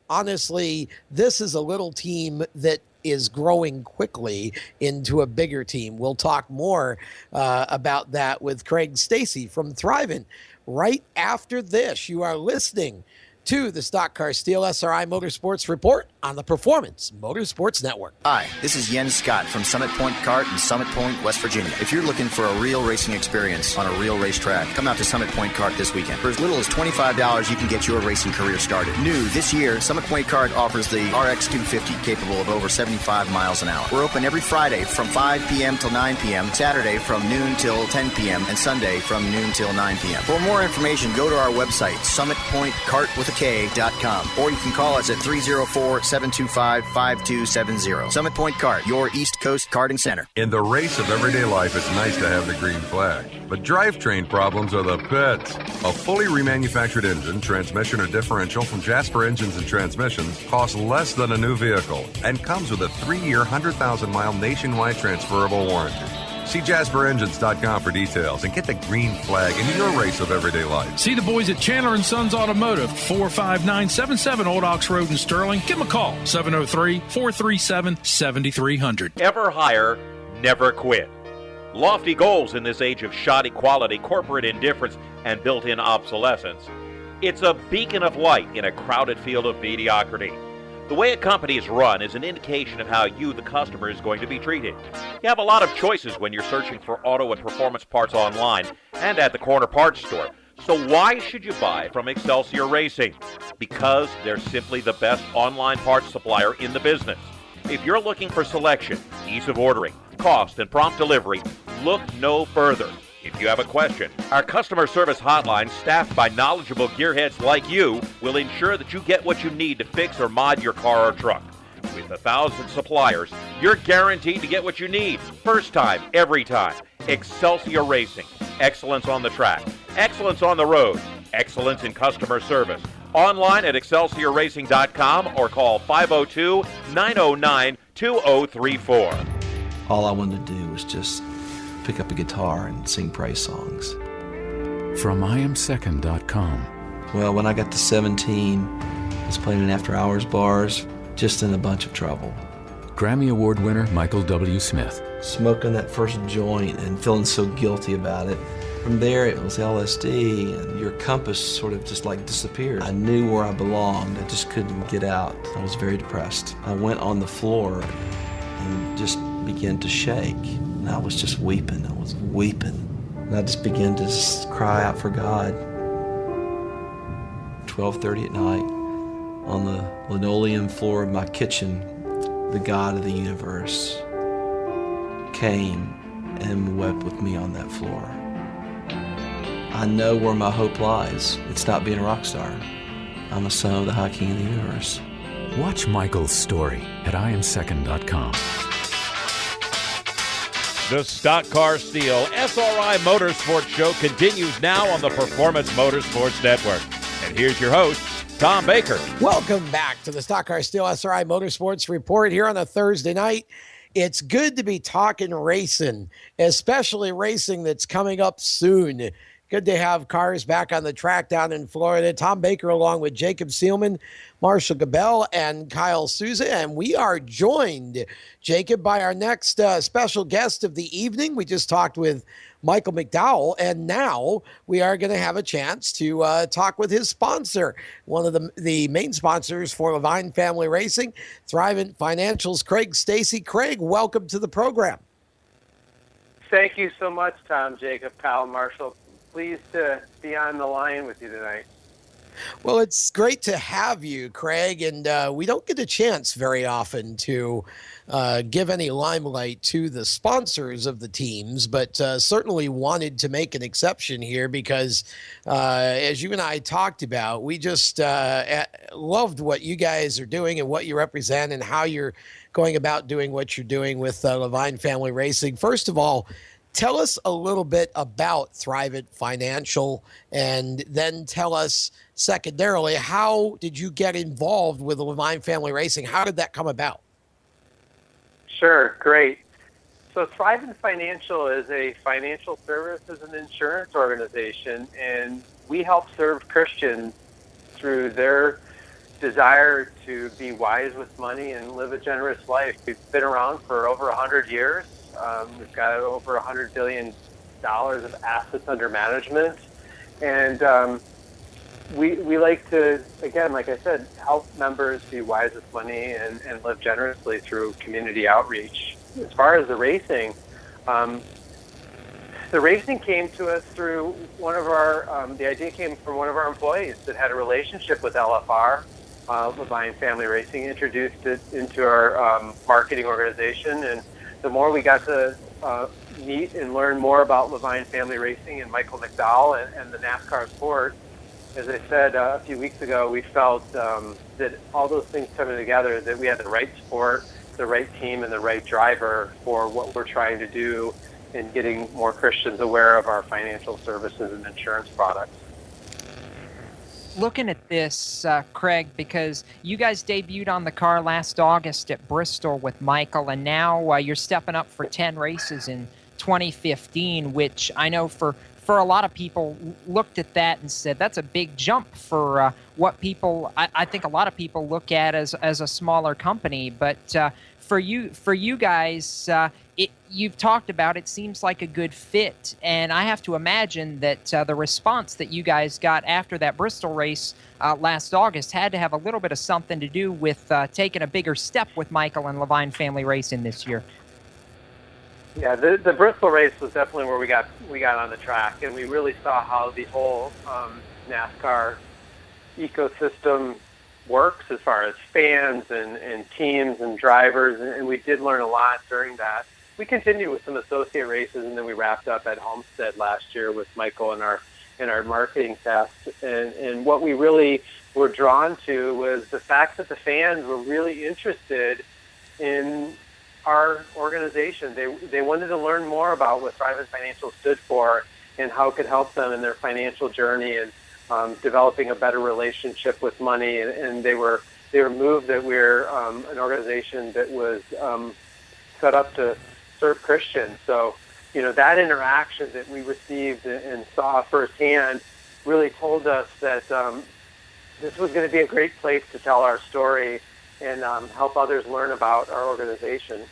honestly, this is a little team that is growing quickly into a bigger team. We'll talk more about that with Craig Stacy from Thrivent right after this. You are listening to the Stock Car Steel SRI Motorsports Report on the Performance Motorsports Network. Hi, this is Jens Scott from Summit Point Kart in Summit Point, West Virginia. If you're looking for a real racing experience on a real racetrack, come out to Summit Point Kart this weekend. For as little as $25, you can get your racing career started. New this year, Summit Point Kart offers the RX 250, capable of over 75 miles an hour. We're open every Friday from 5 p.m. till 9 p.m., Saturday from noon till 10 p.m., and Sunday from noon till 9 p.m. For more information, go to our website, summitpointkartwithak.com, or you can call us at 304-725-5270. Summit Point Kart, your East Coast karting center. In the race of everyday life, it's nice to have the green flag. But drivetrain problems are the pits. A fully remanufactured engine, transmission, or differential from Jasper Engines and Transmissions costs less than a new vehicle and comes with a 3-year, 100,000-mile nationwide transferable warranty. See JasperEngines.com for details and get the green flag in your race of everyday life. See the boys at Chandler & Sons Automotive, 45977 Old Ox Road in Sterling. Give them a call, 703-437-7300. Ever hire, never quit. Lofty goals in this age of shoddy quality, corporate indifference, and built-in obsolescence. It's a beacon of light in a crowded field of mediocrity. The way a company is run is an indication of how you, the customer, is going to be treated. You have a lot of choices when you're searching for auto and performance parts online and at the corner parts store. So why should you buy from Excelsior Racing? Because they're simply the best online parts supplier in the business. If you're looking for selection, ease of ordering, cost, and prompt delivery, look no further. If you have a question, our customer service hotline, staffed by knowledgeable gearheads like you, will ensure that you get what you need to fix or mod your car or truck. With 1,000 suppliers, you're guaranteed to get what you need. First time, every time. Excelsior Racing. Excellence on the track. Excellence on the road. Excellence in customer service. Online at ExcelsiorRacing.com or call 502-909-2034. All I wanted to do was just pick up a guitar and sing praise songs. From IamSecond.com. Well, when I got to 17, I was playing in after-hours bars, just in a bunch of trouble. Grammy Award winner Michael W. Smith. Smoking that first joint and feeling so guilty about it. From there, it was LSD, and your compass sort of just like disappeared. I knew where I belonged. I just couldn't get out. I was very depressed. I went on the floor and just began to shake. And I was just weeping. I was weeping. And I just began to just cry out for God. 12:30 at night, on the linoleum floor of my kitchen, the God of the universe came and wept with me on that floor. I know where my hope lies. It's not being a rock star. I'm a son of the High King of the universe. Watch Michael's story at IamSecond.com. The Stock Car Steel SRI Motorsports Show continues now on the Performance Motorsports Network. And here's your host, Tom Baker. Welcome back to the Stock Car Steel SRI Motorsports Report here on a Thursday night. It's good to be talking racing, especially racing that's coming up soon. Good to have cars back on the track down in Florida. Tom Baker along with Jacob Seelman, Marshall Gabel, and Kyle Souza. And we are joined, Jacob, by our next special guest of the evening. We just talked with Michael McDowell, and now we are going to have a chance to talk with his sponsor, one of the main sponsors for Levine Family Racing, Thrivent Financials, Craig Stacy. Craig, welcome to the program. Thank you so much, Tom, Jacob, Kyle, Marshall. Pleased to be on the line with you tonight. Well, it's great to have you, Craig, and we don't get a chance very often to give any limelight to the sponsors of the teams, but certainly wanted to make an exception here because, as you and I talked about, we just loved what you guys are doing and what you represent and how you're going about doing what you're doing with Levine Family Racing. First of all, tell us a little bit about Thrivent Financial, and then tell us secondarily, how did you get involved with the Levine Family Racing? How did that come about? Sure, great. So Thrivent Financial is a financial services and insurance organization, and we help serve Christians through their desire to be wise with money and live a generous life. We've been around for over 100 years. We've got over $100 billion of assets under management. And we like to, again, like I said, help members be wise with money and live generously through community outreach. As far as the racing came to us through one of our, the idea came from one of our employees that had a relationship with LFR, Levine Family Racing, introduced it into our marketing organization. And the more we got to meet and learn more about Levine Family Racing and Michael McDowell and the NASCAR sport, as I said a few weeks ago, we felt that all those things coming together, that we had the right sport, the right team, and the right driver for what we're trying to do in getting more Christians aware of our financial services and insurance products. Looking at this, Craig, because you guys debuted on the car last August at Bristol with Michael, and now you're stepping up for 10 races in 2015, which I know for a lot of people looked at that and said that's a big jump for what people, I think a lot of people look at as a smaller company. But for you guys, you've talked about it seems like a good fit, and I have to imagine that the response that you guys got after that Bristol race last August had to have a little bit of something to do with taking a bigger step with Michael and Levine Family Racing this year. Yeah, the Bristol race was definitely where we got on the track, and we really saw how the whole NASCAR ecosystem works as far as fans and teams and drivers, and we did learn a lot during that. We continued with some associate races, and then we wrapped up at Homestead last year with Michael and our marketing test. And what we really were drawn to was the fact that the fans were really interested in our organization. They wanted to learn more about what Thrivent Financial stood for and how it could help them in their financial journey and developing a better relationship with money. And they were moved that we're an organization that was set up to serve Christians. So, that interaction that we received and saw firsthand really told us that this was going to be a great place to tell our story and help others learn about our organization.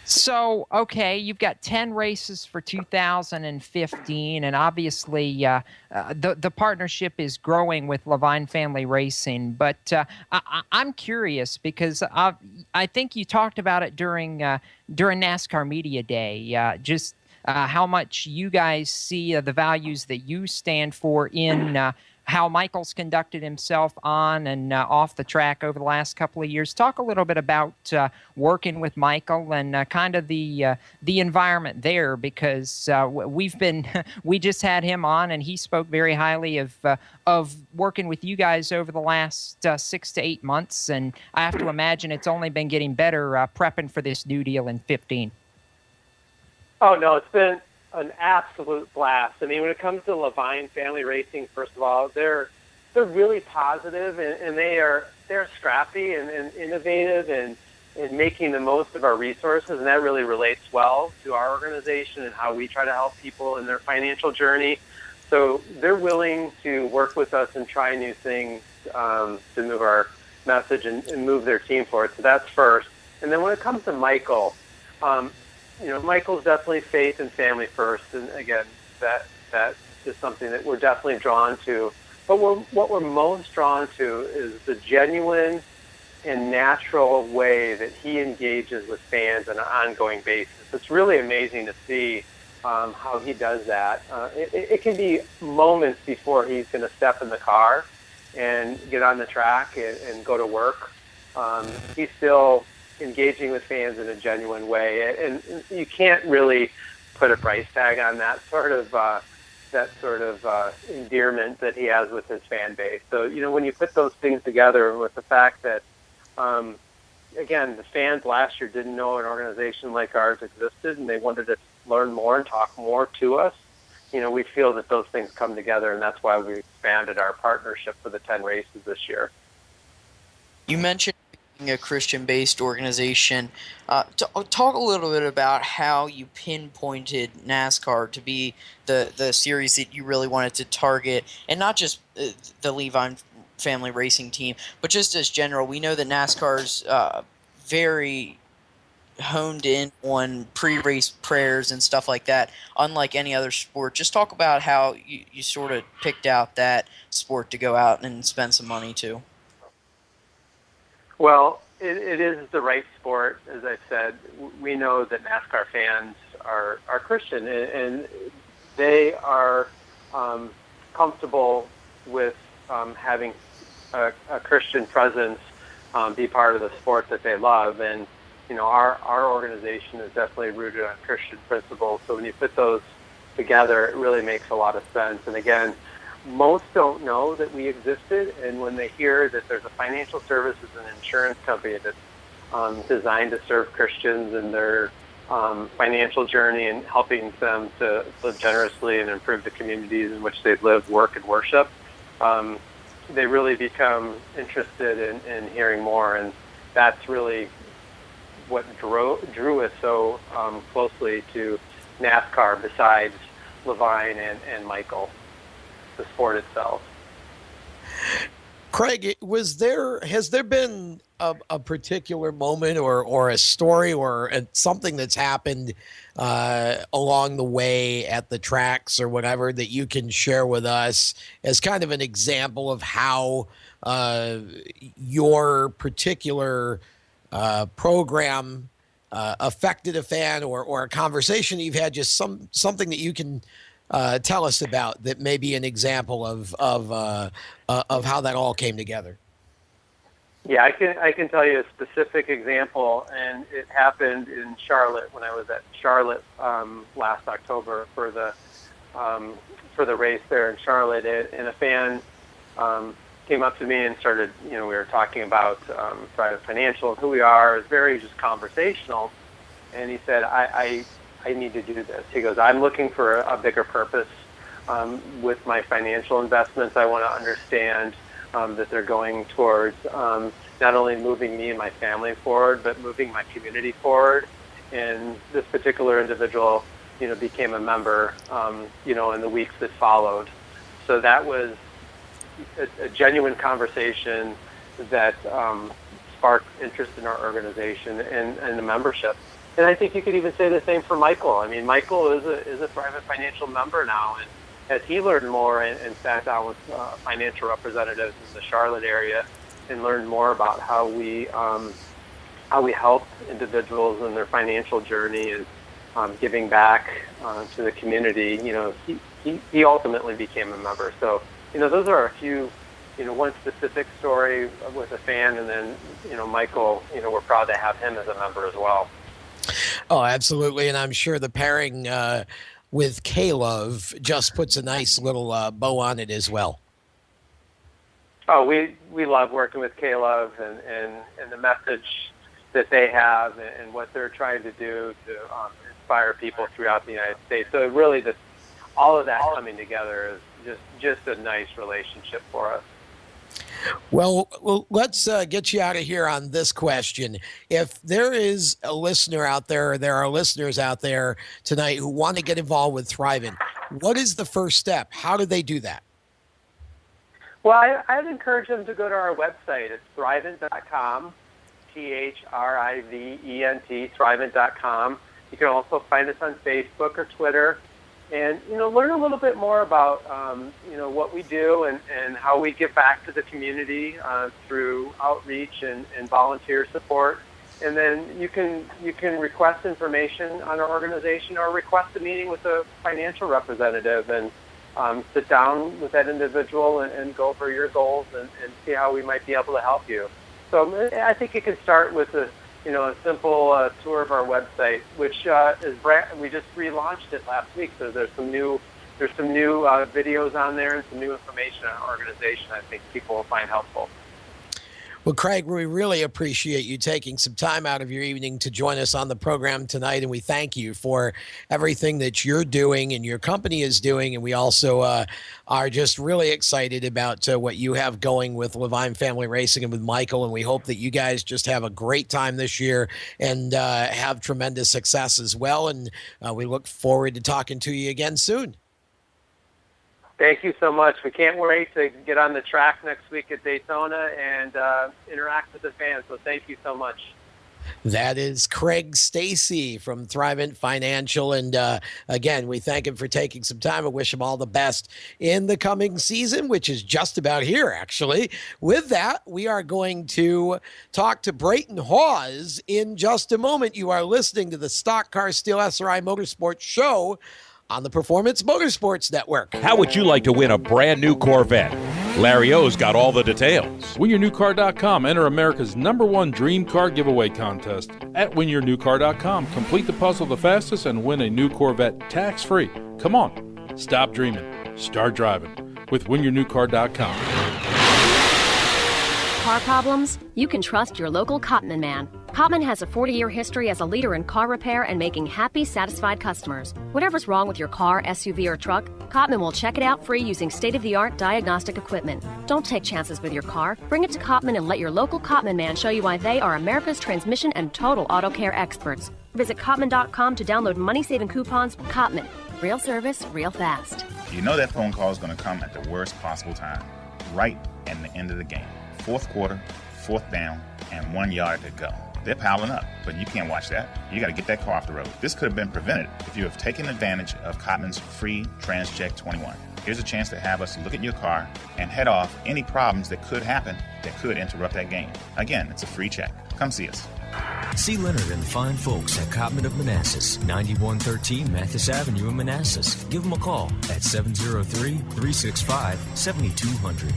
So, okay, you've got 10 races for 2015, and obviously the partnership is growing with Levine Family Racing. But I'm curious because I think you talked about it during NASCAR Media Day, just how much you guys see the values that you stand for in how Michael's conducted himself on and off the track over the last couple of years. Talk a little bit about working with Michael and kind of the environment there, because we just had him on and he spoke very highly of working with you guys over the last 6 to 8 months, and I have to imagine it's only been getting better prepping for this new deal in 15. Oh no, it's been an absolute blast. I mean, when it comes to Levine Family Racing, first of all, they're really positive, and they're scrappy and innovative and making the most of our resources, and that really relates well to our organization and how we try to help people in their financial journey. So they're willing to work with us and try new things to move our message and move their team forward. So that's first. And then when it comes to Michael, Michael's definitely faith and family first, and again, that is something that we're definitely drawn to. But what we're most drawn to is the genuine and natural way that he engages with fans on an ongoing basis. It's really amazing to see how he does that. It can be moments before he's going to step in the car and get on the track and go to work. He's still engaging with fans in a genuine way, and you can't really put a price tag on that sort of endearment that he has with his fan base. So when you put those things together with the fact that again, the fans last year didn't know an organization like ours existed, and they wanted to learn more and talk more to us, we feel that those things come together, and that's why we expanded our partnership for the 10 races this year. You mentioned being a Christian-based organization. Talk a little bit about how you pinpointed NASCAR to be the series that you really wanted to target, and not just the Levine family racing team, but just as general. We know that NASCAR's very honed in on pre-race prayers and stuff like that, unlike any other sport. Just talk about how you sort of picked out that sport to go out and spend some money to. Well, it is the right sport. As I said, we know that NASCAR fans are Christian, and they are comfortable with having a Christian presence be part of the sport that they love. And our organization is definitely rooted on Christian principles. So when you put those together, it really makes a lot of sense. And again, most don't know that we existed, and when they hear that there's a financial services and insurance company that's designed to serve Christians in their financial journey and helping them to live generously and improve the communities in which they live, work, and worship, they really become interested in hearing more. And that's really what drew us so closely to NASCAR, besides Levine and Michael, the sport itself. Craig, has there been a particular moment or a story or something that's happened along the way at the tracks or whatever that you can share with us as kind of an example of how your particular program affected a fan or a conversation that you've had, just something that you can tell us about that may be an example of how that all came together? Yeah, I can tell you a specific example, and it happened in Charlotte when I was at Charlotte last October for the race there in Charlotte, and a fan came up to me and started, we were talking about private financial and who we are. It was very just conversational, and he said, I need to do this. He goes, I'm looking for a bigger purpose with my financial investments. I want to understand that they're going towards not only moving me and my family forward, but moving my community forward. And this particular individual, became a member, in the weeks that followed. So that was a genuine conversation that sparked interest in our organization and the membership. And I think you could even say the same for Michael. I mean, Michael is a private financial member now, and as he learned more and sat down with financial representatives in the Charlotte area and learned more about how we help individuals in their financial journey and giving back to the community, he ultimately became a member. So, those are a few, one specific story with a fan, and then, Michael, we're proud to have him as a member as well. Oh, absolutely. And I'm sure the pairing with K-Love just puts a nice little bow on it as well. Oh, we love working with K-Love and the message that they have and what they're trying to do to inspire people throughout the United States. So really, all of that coming together is just a nice relationship for us. Well, let's get you out of here on this question. If there is a listener out there, there are listeners out there tonight who want to get involved with Thrivent, what is the first step? How do they do that? Well, I'd encourage them to go to our website. It's Thrivent.com, Thrivent, Thrivent.com. You can also find us on Facebook or Twitter. And, learn a little bit more about, what we do and how we give back to the community through outreach and volunteer support. And then you can request information on our organization or request a meeting with a financial representative and sit down with that individual and go over your goals and see how we might be able to help you. So I think you can start with a simple tour of our website, which we just relaunched it last week. So there's some new videos on there and some new information on our organization I think people will find helpful. Well, Craig, we really appreciate you taking some time out of your evening to join us on the program tonight, and we thank you for everything that you're doing and your company is doing, and we also are just really excited about what you have going with Levine Family Racing and with Michael, and we hope that you guys just have a great time this year and have tremendous success as well, and we look forward to talking to you again soon. Thank you so much. We can't wait to get on the track next week at Daytona and interact with the fans. So thank you so much. That is Craig Stacy from Thrivent Financial. And again, we thank him for taking some time and wish him all the best in the coming season, which is just about here, actually. With that, we are going to talk to Brayton Hawes in just a moment. You are listening to the Stock Car Steel SRI Motorsports Show on the Performance Motorsports Network. How would you like to win a brand new Corvette? Larry O's got all the details. WinYourNewCar.com. Enter America's #1 dream car giveaway contest at WinYourNewCar.com. Complete the puzzle the fastest and win a new Corvette tax-free. Come on, stop dreaming, start driving with WinYourNewCar.com. Car problems? You can trust your local Cotman man. Cotman has a 40-year history as a leader in car repair and making happy, satisfied customers. Whatever's wrong with your car, SUV, or truck, Cotman will check it out free using state-of-the-art diagnostic equipment. Don't take chances with your car. Bring it to Cotman and let your local Cotman man show you why they are America's transmission and total auto care experts. Visit Cotman.com to download money-saving coupons. Cotman. Real service, real fast. You know that phone call is going to come at the worst possible time, right at the end of the game. Fourth quarter, fourth down, and 1 yard to go. They're piling up, but you can't watch that. You got to get that car off the road. This could have been prevented if you have taken advantage of Cotman's free TransCheck 21. Here's a chance to have us look at your car and head off any problems that could happen that could interrupt that game. Again, it's a free check. Come see us. See Leonard and the fine folks at Cotman of Manassas, 9113 Mathis Avenue in Manassas. Give them a call at 703-365-7200.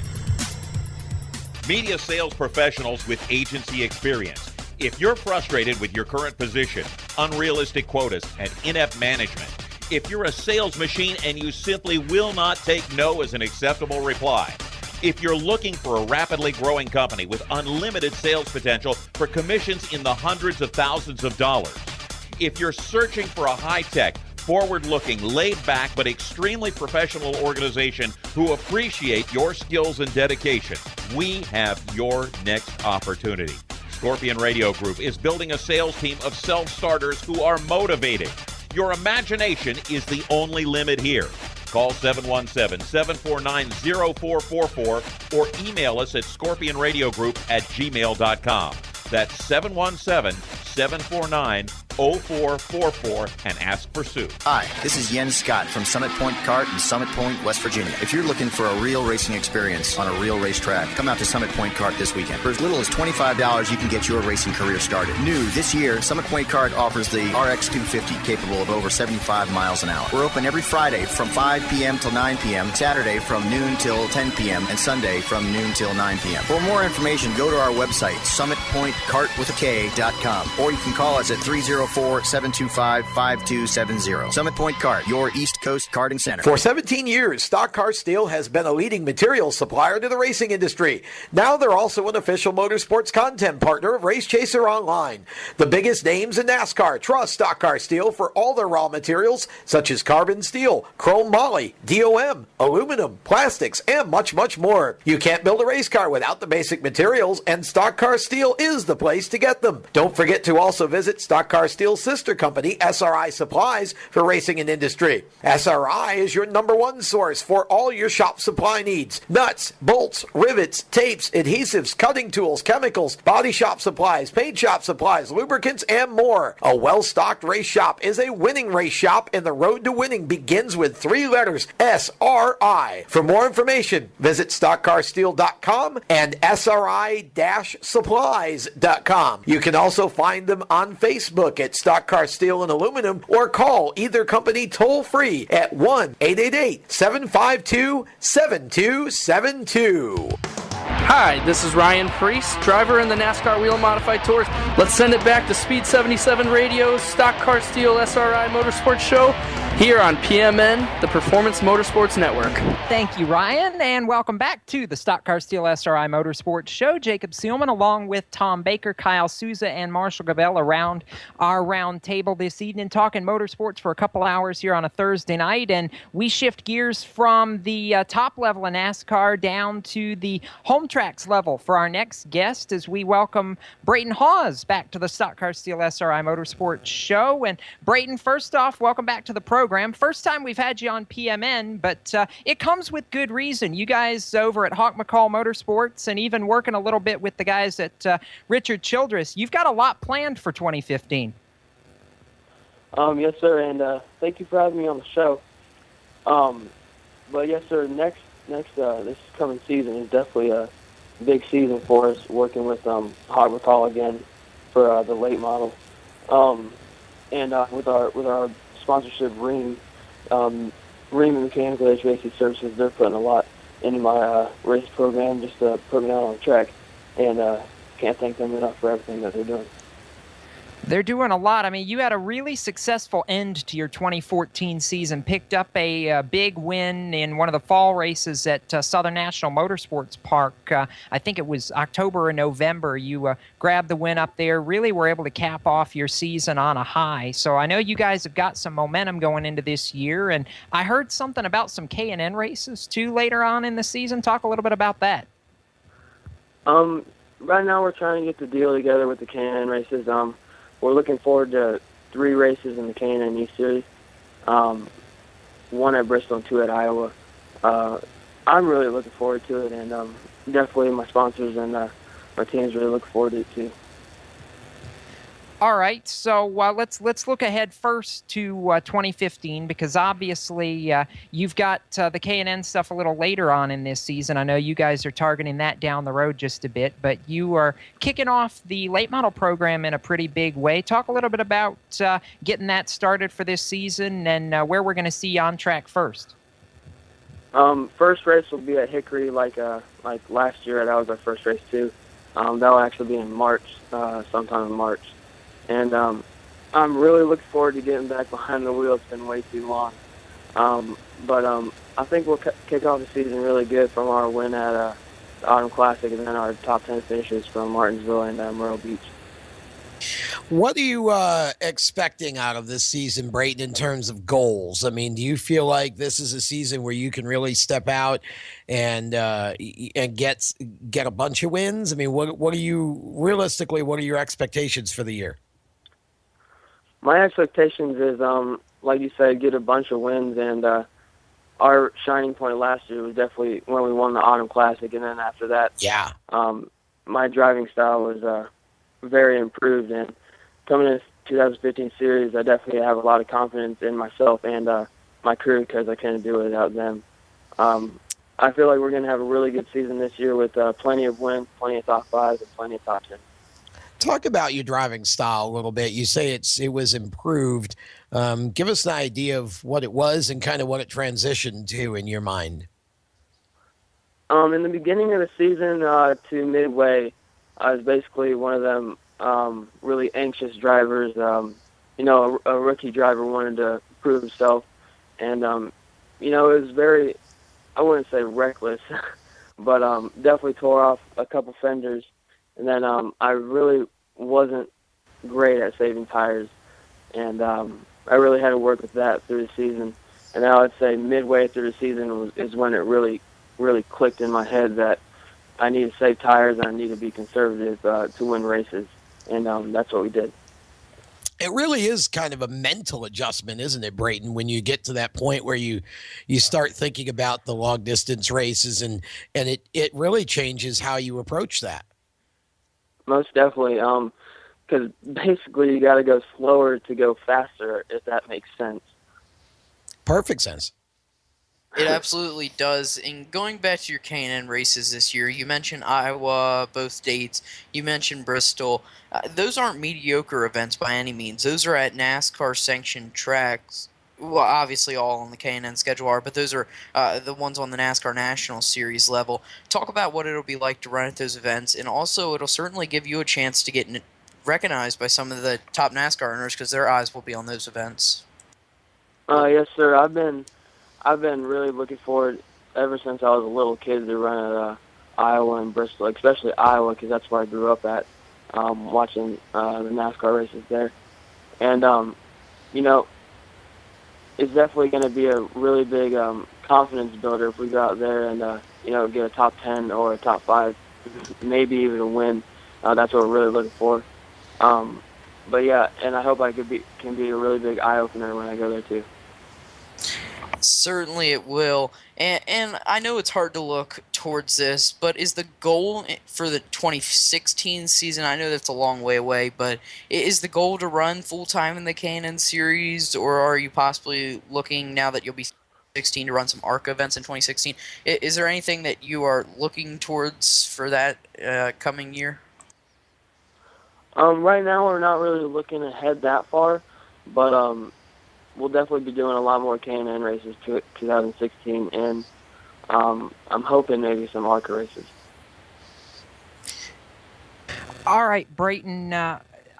Media sales professionals with agency experience. If you're frustrated with your current position, unrealistic quotas, and inept management, if you're a sales machine and you simply will not take no as an acceptable reply, if you're looking for a rapidly growing company with unlimited sales potential for commissions in the hundreds of thousands of dollars, if you're searching for a high-tech, forward-looking, laid-back, but extremely professional organization who appreciate your skills and dedication, we have your next opportunity. Scorpion Radio Group is building a sales team of self-starters who are motivated. Your imagination is the only limit here. Call 717-749-0444 or email us at scorpionradiogroup@gmail.com. That's 717-749-0444 and ask for Sue. Hi, this is Jens Scott from Summit Point Kart in Summit Point, West Virginia. If you're looking for a real racing experience on a real racetrack, come out to Summit Point Kart this weekend. For as little as $25, you can get your racing career started. New this year, Summit Point Kart offers the RX 250, capable of over 75 miles an hour. We're open every Friday from 5 p.m. till 9 p.m., Saturday from noon till 10 p.m., and Sunday from noon till 9 p.m. For more information, go to our website, summitpointkartwithak.com, or you can call us at 304-725-5270. Summit Point Kart, your East Coast karting center. For 17 years, Stock Car Steel has been a leading materials supplier to the racing industry. Now they're also an official motorsports content partner of Race Chaser Online. The biggest names in NASCAR trust Stock Car Steel for all their raw materials, such as carbon steel, chrome moly, DOM, aluminum, plastics, and much, much more. You can't build a race car without the basic materials, and Stock Car Steel is the place to get them. Don't forget to also visit Stock Car Steel's sister company, SRI Supplies, for racing and industry. SRI is your #1 source for all your shop supply needs. Nuts, bolts, rivets, tapes, adhesives, cutting tools, chemicals, body shop supplies, paint shop supplies, lubricants, and more. A well-stocked race shop is a winning race shop, and the road to winning begins with 3 letters, SRI. For more information, visit StockCarSteel.com and SRI-supplies.com. You can also find them on Facebook at Stock Car Steel and Aluminum, or call either company toll-free at 1-888-752-7272. Hi, this is Ryan Priest, driver in the NASCAR Wheel Modified Tours. Let's send it back to Speed 77 Radio's Stock Car Steel SRI Motorsports Show. here on PMN, the Performance Motorsports Network. Thank you, Ryan, and welcome back to the Stock Car Steel SRI Motorsports Show. Jacob Seelman, along with Tom Baker, Kyle Souza, and Marshall Gabell around our round table this evening, talking motorsports for a couple hours here on a Thursday night. And we shift gears from the top level of NASCAR down to the home tracks level for our next guest as we welcome Brayton Hawes back to the Stock Car Steel SRI Motorsports Show. And Brayton, first off, welcome back to the program. First time we've had you on PMN, but it comes with good reason. You guys over at Hawk McCall Motorsports and even working a little bit with the guys at Richard Childress, you've got a lot planned for 2015. Yes, sir, and thank you for having me on the show. But yes, sir, next this coming season is definitely a big season for us, working with Hawk McCall again for the late model, and with our sponsorship Ream and Mechanical HVAC Services. They're putting a lot into my race program just to put me out on the track, and can't thank them enough for everything that they're doing. They're doing a lot. I mean, you had a really successful end to your 2014 season, picked up a big win in one of the fall races at Southern National Motorsports Park. I think it was October or November. You grabbed the win up there, really were able to cap off your season on a high. So I know you guys have got some momentum going into this year, and I heard something about some K&N races, too, later on in the season. Talk a little bit about that. Right now we're trying to get the deal together with the K&N races. We're looking forward to 3 races in the K&N East Series, 1 at Bristol and 2 at Iowa. I'm really looking forward to it, and definitely my sponsors and my teams really look forward to it too. All right, so let's look ahead first to 2015, because obviously you've got the K&N stuff a little later on in this season. I know you guys are targeting that down the road just a bit, but you are kicking off the late model program in a pretty big way. Talk a little bit about getting that started for this season and where we're going to see you on track first. First race will be at Hickory, like last year. That was our first race too. That'll actually be in March, sometime in March. And I'm really looking forward to getting back behind the wheel. It's been way too long. But I think we'll kick off the season really good from our win at the Autumn Classic and then our top 10 finishes from Martinsville and Myrtle Beach. What are you expecting out of this season, Brayton, in terms of goals? I mean, do you feel like this is a season where you can really step out and get a bunch of wins? I mean, what are you realistically? What are your expectations for the year? My expectations is, like you said, get a bunch of wins, and our shining point last year was definitely when we won the Autumn Classic, and then after that, my driving style was very improved, and coming in 2015 series, I definitely have a lot of confidence in myself and my crew because I couldn't do it without them. I feel like we're going to have a really good season this year with plenty of wins, plenty of top 5s, and plenty of top 10. Talk about your driving style a little bit. You say it was improved. Give us an idea of what it was and kind of what it transitioned to in your mind. In the beginning of the season to midway, I was basically one of them really anxious drivers. A rookie driver wanted to prove himself. And, it was very, I wouldn't say reckless, but definitely tore off a couple fenders. And then I really wasn't great at saving tires, and I really had to work with that through the season. And I would say midway through the season is when it really, really clicked in my head that I need to save tires and I need to be conservative to win races, and that's what we did. It really is kind of a mental adjustment, isn't it, Brayton, when you get to that point where you start thinking about the long distance races, and it really changes how you approach that. Most definitely, because basically you got to go slower to go faster, if that makes sense. Perfect sense. It absolutely does. And going back to your K&N races this year, you mentioned Iowa, both dates. You mentioned Bristol. Those aren't mediocre events by any means. Those are at NASCAR-sanctioned tracks. Well, obviously all on the K&N schedule are, but those are the ones on the NASCAR National Series level. Talk about what it'll be like to run at those events, and also it'll certainly give you a chance to get recognized by some of the top NASCAR owners because their eyes will be on those events. Yes, sir. I've been really looking forward ever since I was a little kid to run at Iowa and Bristol, especially Iowa, because that's where I grew up at, watching the NASCAR races there. And it's definitely going to be a really big confidence builder if we go out there and get a top 10 or a top 5, maybe even a win. That's what we're really looking for. But yeah, and I hope I can be a really big eye opener when I go there too. Certainly it will. And I know it's hard to look towards this, but is the goal for the 2016 season, I know that's a long way away, but is the goal to run full-time in the K&N Series, or are you possibly looking, now that you'll be 16, to run some ARCA events in 2016? Is there anything that you are looking towards for that coming year? Right now we're not really looking ahead that far, but we'll definitely be doing a lot more K&N races to 2016, and I'm hoping maybe some ARCA races. All right, Brayton,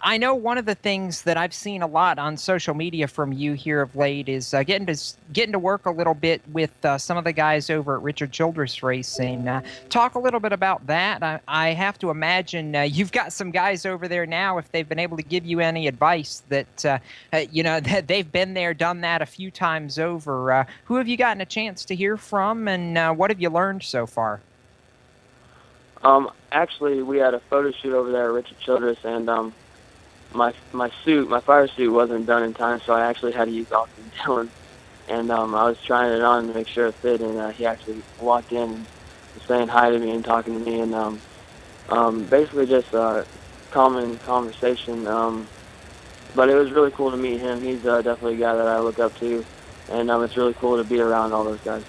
I know one of the things that I've seen a lot on social media from you here of late is getting to work a little bit with some of the guys over at Richard Childress Racing. Talk a little bit about that. I have to imagine you've got some guys over there now, if they've been able to give you any advice, that that they've been there, done that a few times over. Who have you gotten a chance to hear from, and what have you learned so far? Actually, we had a photo shoot over there at Richard Childress, and my fire suit wasn't done in time, so I actually had to use Austin Dillon. And I was trying it on to make sure it fit, and he actually walked in and was saying hi to me and talking to me, and basically just common conversation. But it was really cool to meet him. He's definitely a guy that I look up to, and it's really cool to be around all those guys.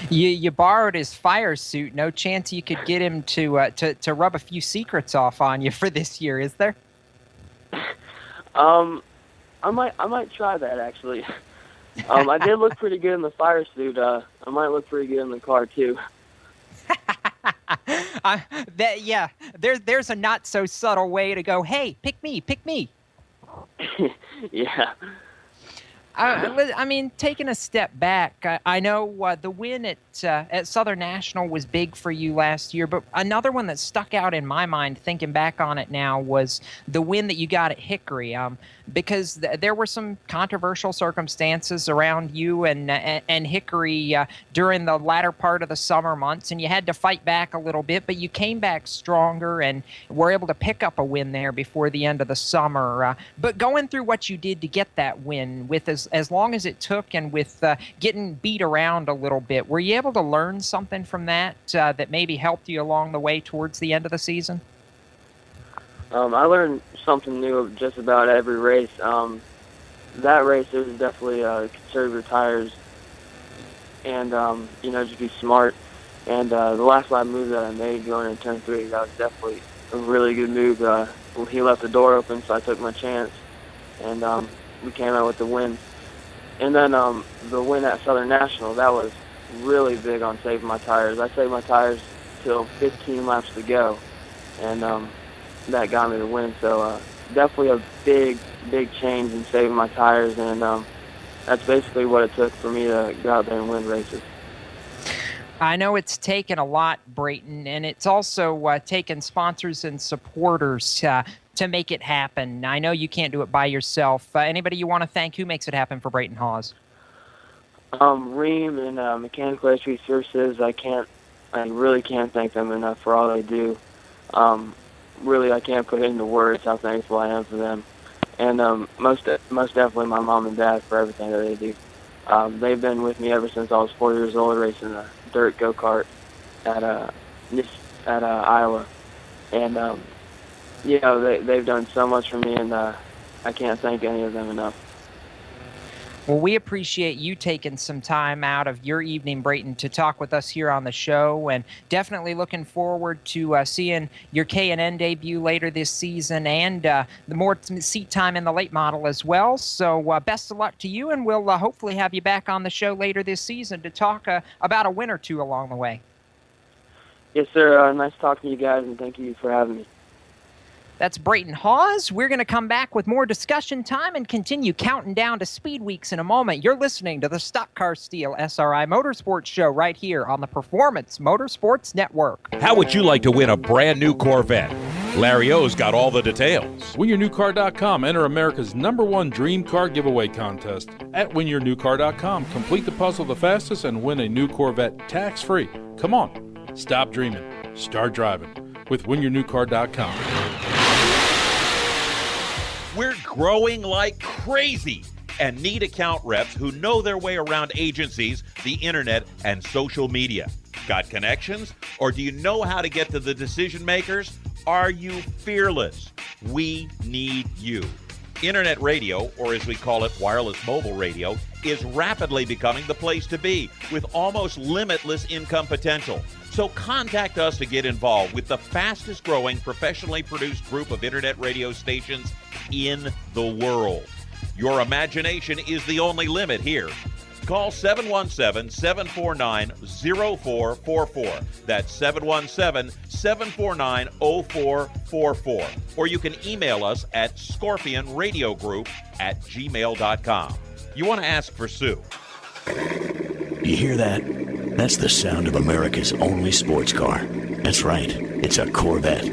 You borrowed his fire suit. No chance you could get him to rub a few secrets off on you for this year, is there? I might try that actually. I did look pretty good in the fire suit. I might look pretty good in the car too. There's a not so subtle way to go, hey, pick me. Yeah. I mean, taking a step back, I know the win at Southern National was big for you last year, but another one that stuck out in my mind, thinking back on it now, was the win that you got at Hickory, because there were some controversial circumstances around you and Hickory during the latter part of the summer months, and you had to fight back a little bit, but you came back stronger and were able to pick up a win there before the end of the summer. But going through what you did to get that win, with as long as it took, and with getting beat around a little bit, were you able to learn something from that that maybe helped you along the way towards the end of the season? I learned something new just about every race. That race, it was definitely conserve your tires and just be smart. And the last lap move that I made going into turn 3, that was definitely a really good move. He left the door open, so I took my chance, and we came out with the win. And then the win at Southern National, that was really big on saving my tires. I saved my tires till 15 laps to go, and that got me the win. So definitely a big change in saving my tires, and that's basically what it took for me to go out there and win races. I know it's taken a lot, Brayton, and it's also taken sponsors and supporters to make it happen. I know you can't do it by yourself. Anybody you want to thank? Who makes it happen for Brayton Hawes? Ream and Mechanical Industry Services. I really can't thank them enough for all they do. Really, I can't put it into words how thankful I am for them. And most definitely my mom and dad for everything that they do. They've been with me ever since I was 4 years old, racing a dirt go-kart at Iowa. And they've done so much for me, and I can't thank any of them enough. Well, we appreciate you taking some time out of your evening, Brayton, to talk with us here on the show, and definitely looking forward to seeing your K&N debut later this season, and the more seat time in the late model as well. So best of luck to you, and we'll hopefully have you back on the show later this season to talk about a win or two along the way. Yes, sir. Nice talking to you guys, and thank you for having me. That's Brayton Hawes. We're going to come back with more discussion time and continue counting down to Speed Weeks in a moment. You're listening to the Stock Car Steel SRI Motorsports Show right here on the Performance Motorsports Network. How would you like to win a brand new Corvette? Larry O's got all the details. WinYourNewCar.com. Enter America's #1 dream car giveaway contest at WinYourNewCar.com. Complete the puzzle the fastest and win a new Corvette tax-free. Come on, stop dreaming, start driving with WinYourNewCar.com. We're growing like crazy and need account reps who know their way around agencies, the internet, and social media. Got connections? Or do you know how to get to the decision makers? Are you fearless? We need you. Internet radio, or as we call it, wireless mobile radio, is rapidly becoming the place to be with almost limitless income potential. So contact us to get involved with the fastest growing professionally produced group of internet radio stations in the world. Your imagination is the only limit here. Call 717-749-0444. That's 717-749-0444. Or you can email us at scorpionradiogroup@gmail.com. You want to ask for Sue. You hear that? That's the sound of America's only sports car. That's right. It's a Corvette.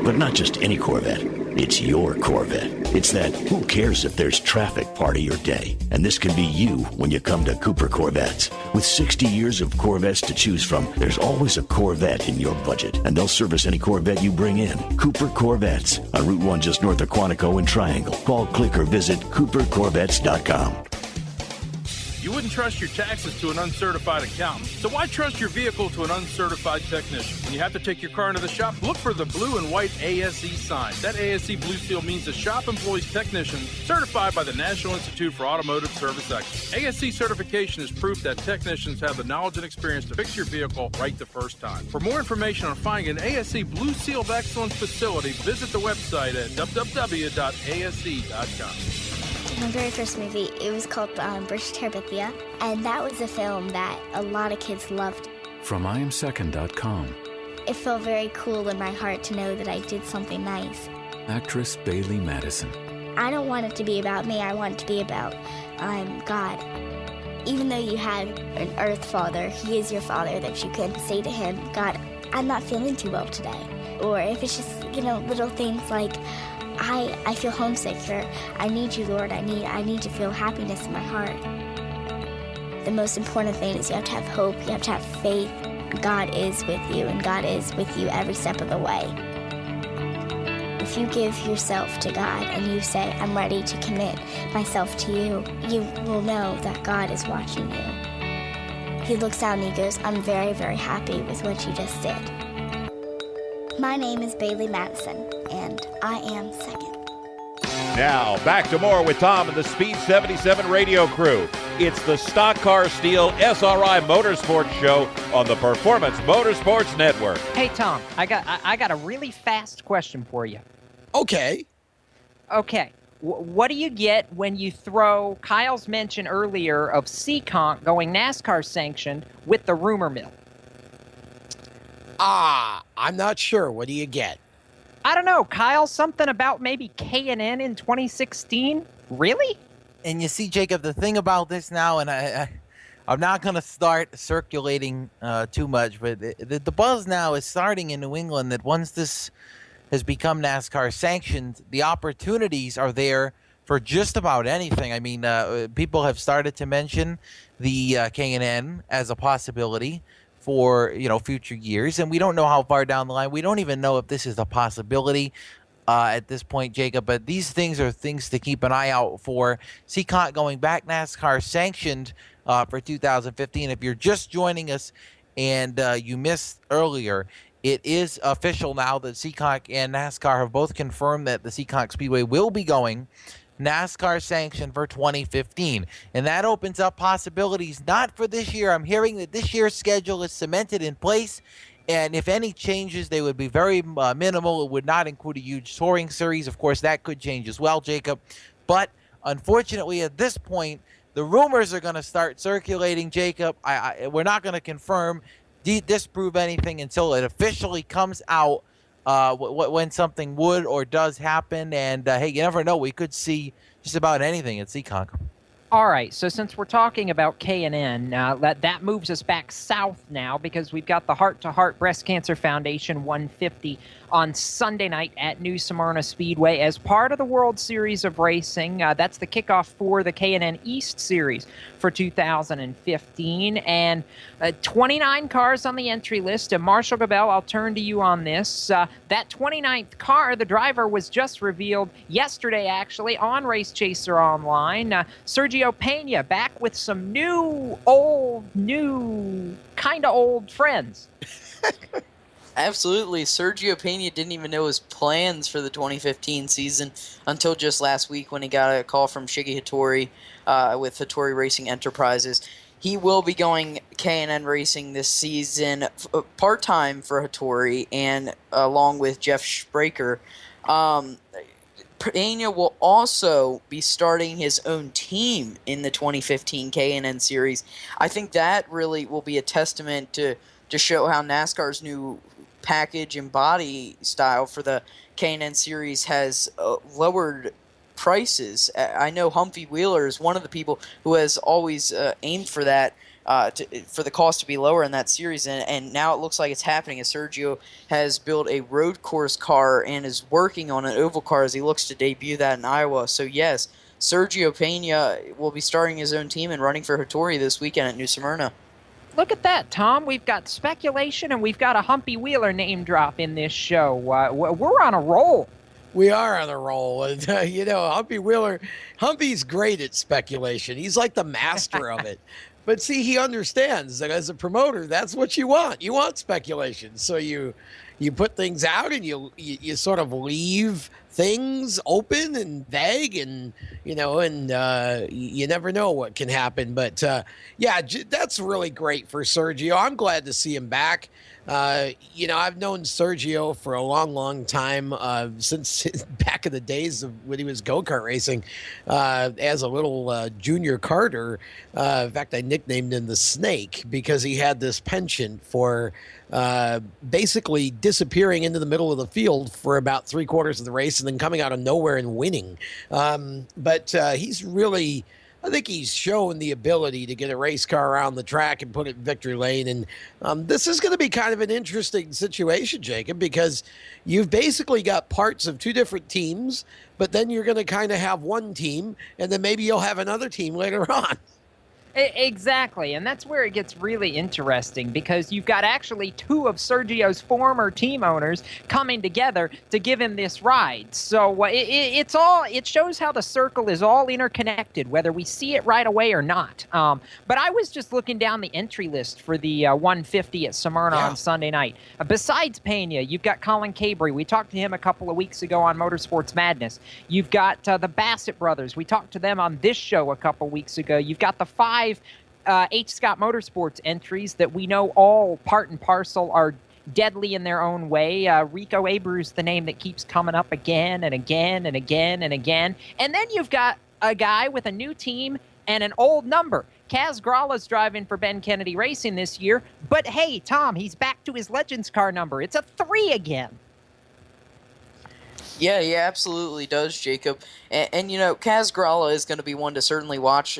But not just any Corvette. It's your Corvette. It's that who cares if there's traffic part of your day. And this can be you when you come to Cooper Corvettes. With 60 years of Corvettes to choose from, there's always a Corvette in your budget. And they'll service any Corvette you bring in. Cooper Corvettes on Route 1 just north of Quantico and Triangle. Call, click, or visit CooperCorvettes.com. You wouldn't trust your taxes to an uncertified accountant, so why trust your vehicle to an uncertified technician? When you have to take your car into the shop, look for the blue and white ASE sign. That ASE blue seal means the shop employs technicians certified by the National Institute for Automotive Service Excellence. ASE certification is proof that technicians have the knowledge and experience to fix your vehicle right the first time. For more information on finding an ASE Blue Seal of Excellence facility, visit the website at www.ase.com. My very first movie, it was called British Terabithia, and that was a film that a lot of kids loved. From IamSecond.com. It felt very cool in my heart to know that I did something nice. Actress Bailey Madison. I don't want it to be about me, I want it to be about God. Even though you have an earth father, he is your father, that you can say to him, God, I'm not feeling too well today. Or if it's just, little things like, I feel homesick, or I need you, Lord. I need to feel happiness in my heart. The most important thing is you have to have hope. You have to have faith. God is with you, and God is with you every step of the way. If you give yourself to God and you say, I'm ready to commit myself to you, you will know that God is watching you. He looks out and he goes, I'm very, very happy with what you just did. My name is Bailey Madison, and I am second. Now, back to more with Tom and the Speed 77 radio crew. It's the Stock Car Steel SRI Motorsports Show on the Performance Motorsports Network. Hey, Tom, I got a really fast question for you. Okay. What do you get when you throw Kyle's mention earlier of Seekonk going NASCAR sanctioned with the rumor mill? I'm not sure. What do you get? I don't know, Kyle, something about maybe K&N in 2016? Really? And you see, Jacob, the thing about this now, and I'm not going to start circulating too much, but the buzz now is starting in New England that once this has become NASCAR sanctioned, the opportunities are there for just about anything. I mean, people have started to mention the K&N as a possibility for future years, and we don't know how far down the line. We don't even know if this is a possibility at this point, Jacob, but these things are things to keep an eye out for. Seekonk going back NASCAR sanctioned for 2015. If you're just joining us and you missed earlier, it is official now that Seekonk and NASCAR have both confirmed that the Seekonk Speedway will be going NASCAR sanctioned for 2015. And that opens up possibilities not for this year. I'm hearing that this year's schedule is cemented in place, and if any changes, they would be very minimal. It would not include a huge touring series. Of course, that could change as well, Jacob. But unfortunately, at this point, the rumors are going to start circulating, Jacob. We're not going to confirm, disprove anything until it officially comes out when something would or does happen. And hey, you never know. We could see just about anything at Seekonk. All right, so since we're talking about K&N, that moves us back south now because we've got the Heart to Heart Breast Cancer Foundation 150 on Sunday night at New Smyrna Speedway as part of the World Series of Racing. That's the kickoff for the K&N East Series for 2015. And 29 cars on the entry list. And Marshall Gabel, I'll turn to you on this. That 29th car, the driver was just revealed yesterday, actually, on Race Chaser Online. Sergio Pena back with some new, kind of old friends. Absolutely. Sergio Pena didn't even know his plans for the 2015 season until just last week when he got a call from Shiggy Hattori with Hattori Racing Enterprises. He will be going K&N Racing this season part-time for Hattori and along with Jeff Spraker. Pena will also be starting his own team in the 2015 K&N Series. I think that really will be a testament to show how NASCAR's new package and body style for the K&N Series has lowered prices. I know Humpy Wheeler is one of the people who has always aimed for that, for the cost to be lower in that series, and now it looks like it's happening as Sergio has built a road course car and is working on an oval car as he looks to debut that in Iowa. So yes, Sergio Pena will be starting his own team and running for Hattori this weekend at New Smyrna. Look at that, Tom. We've got speculation and we've got a Humpy Wheeler name drop in this show. We're on a roll. We are on a roll. And, Humpy Wheeler, Humpy's great at speculation. He's like the master of it. But see, he understands that as a promoter, that's what you want. You want speculation. So you put things out and you sort of leave things open and vague, and you never know what can happen. But that's really great for Sergio. I'm glad to see him back. I've known Sergio for a long time, since back in the days of when he was go-kart racing, as a little junior karter. In fact, I nicknamed him the Snake because he had this penchant for basically disappearing into the middle of the field for about 3/4 of the race and then coming out of nowhere and winning. But he's really, I think he's shown the ability to get a race car around the track and put it in victory lane. And this is going to be kind of an interesting situation, Jacob, because you've basically got parts of two different teams, but then you're going to kind of have one team, and then maybe you'll have another team later on. Exactly, and that's where it gets really interesting because you've got actually two of Sergio's former team owners coming together to give him this ride. So it shows how the circle is all interconnected, whether we see it right away or not. But I was just looking down the entry list for the 150 at Smyrna on Sunday night. Besides Pena, you've got Colin Cabry. We talked to him a couple of weeks ago on Motorsports Madness. You've got the Bassett brothers. We talked to them on this show a couple weeks ago. You've got the 5 H. Scott Motorsports entries that we know all part and parcel are deadly in their own way. Rico Abreu's the name that keeps coming up again and again and again and again. And then you've got a guy with a new team and an old number. Kaz Grala's driving for Ben Kennedy Racing this year. But hey, Tom, he's back to his Legends car number. It's a 3 again. Yeah, he absolutely does, Jacob. And Kaz Grala is going to be one to certainly watch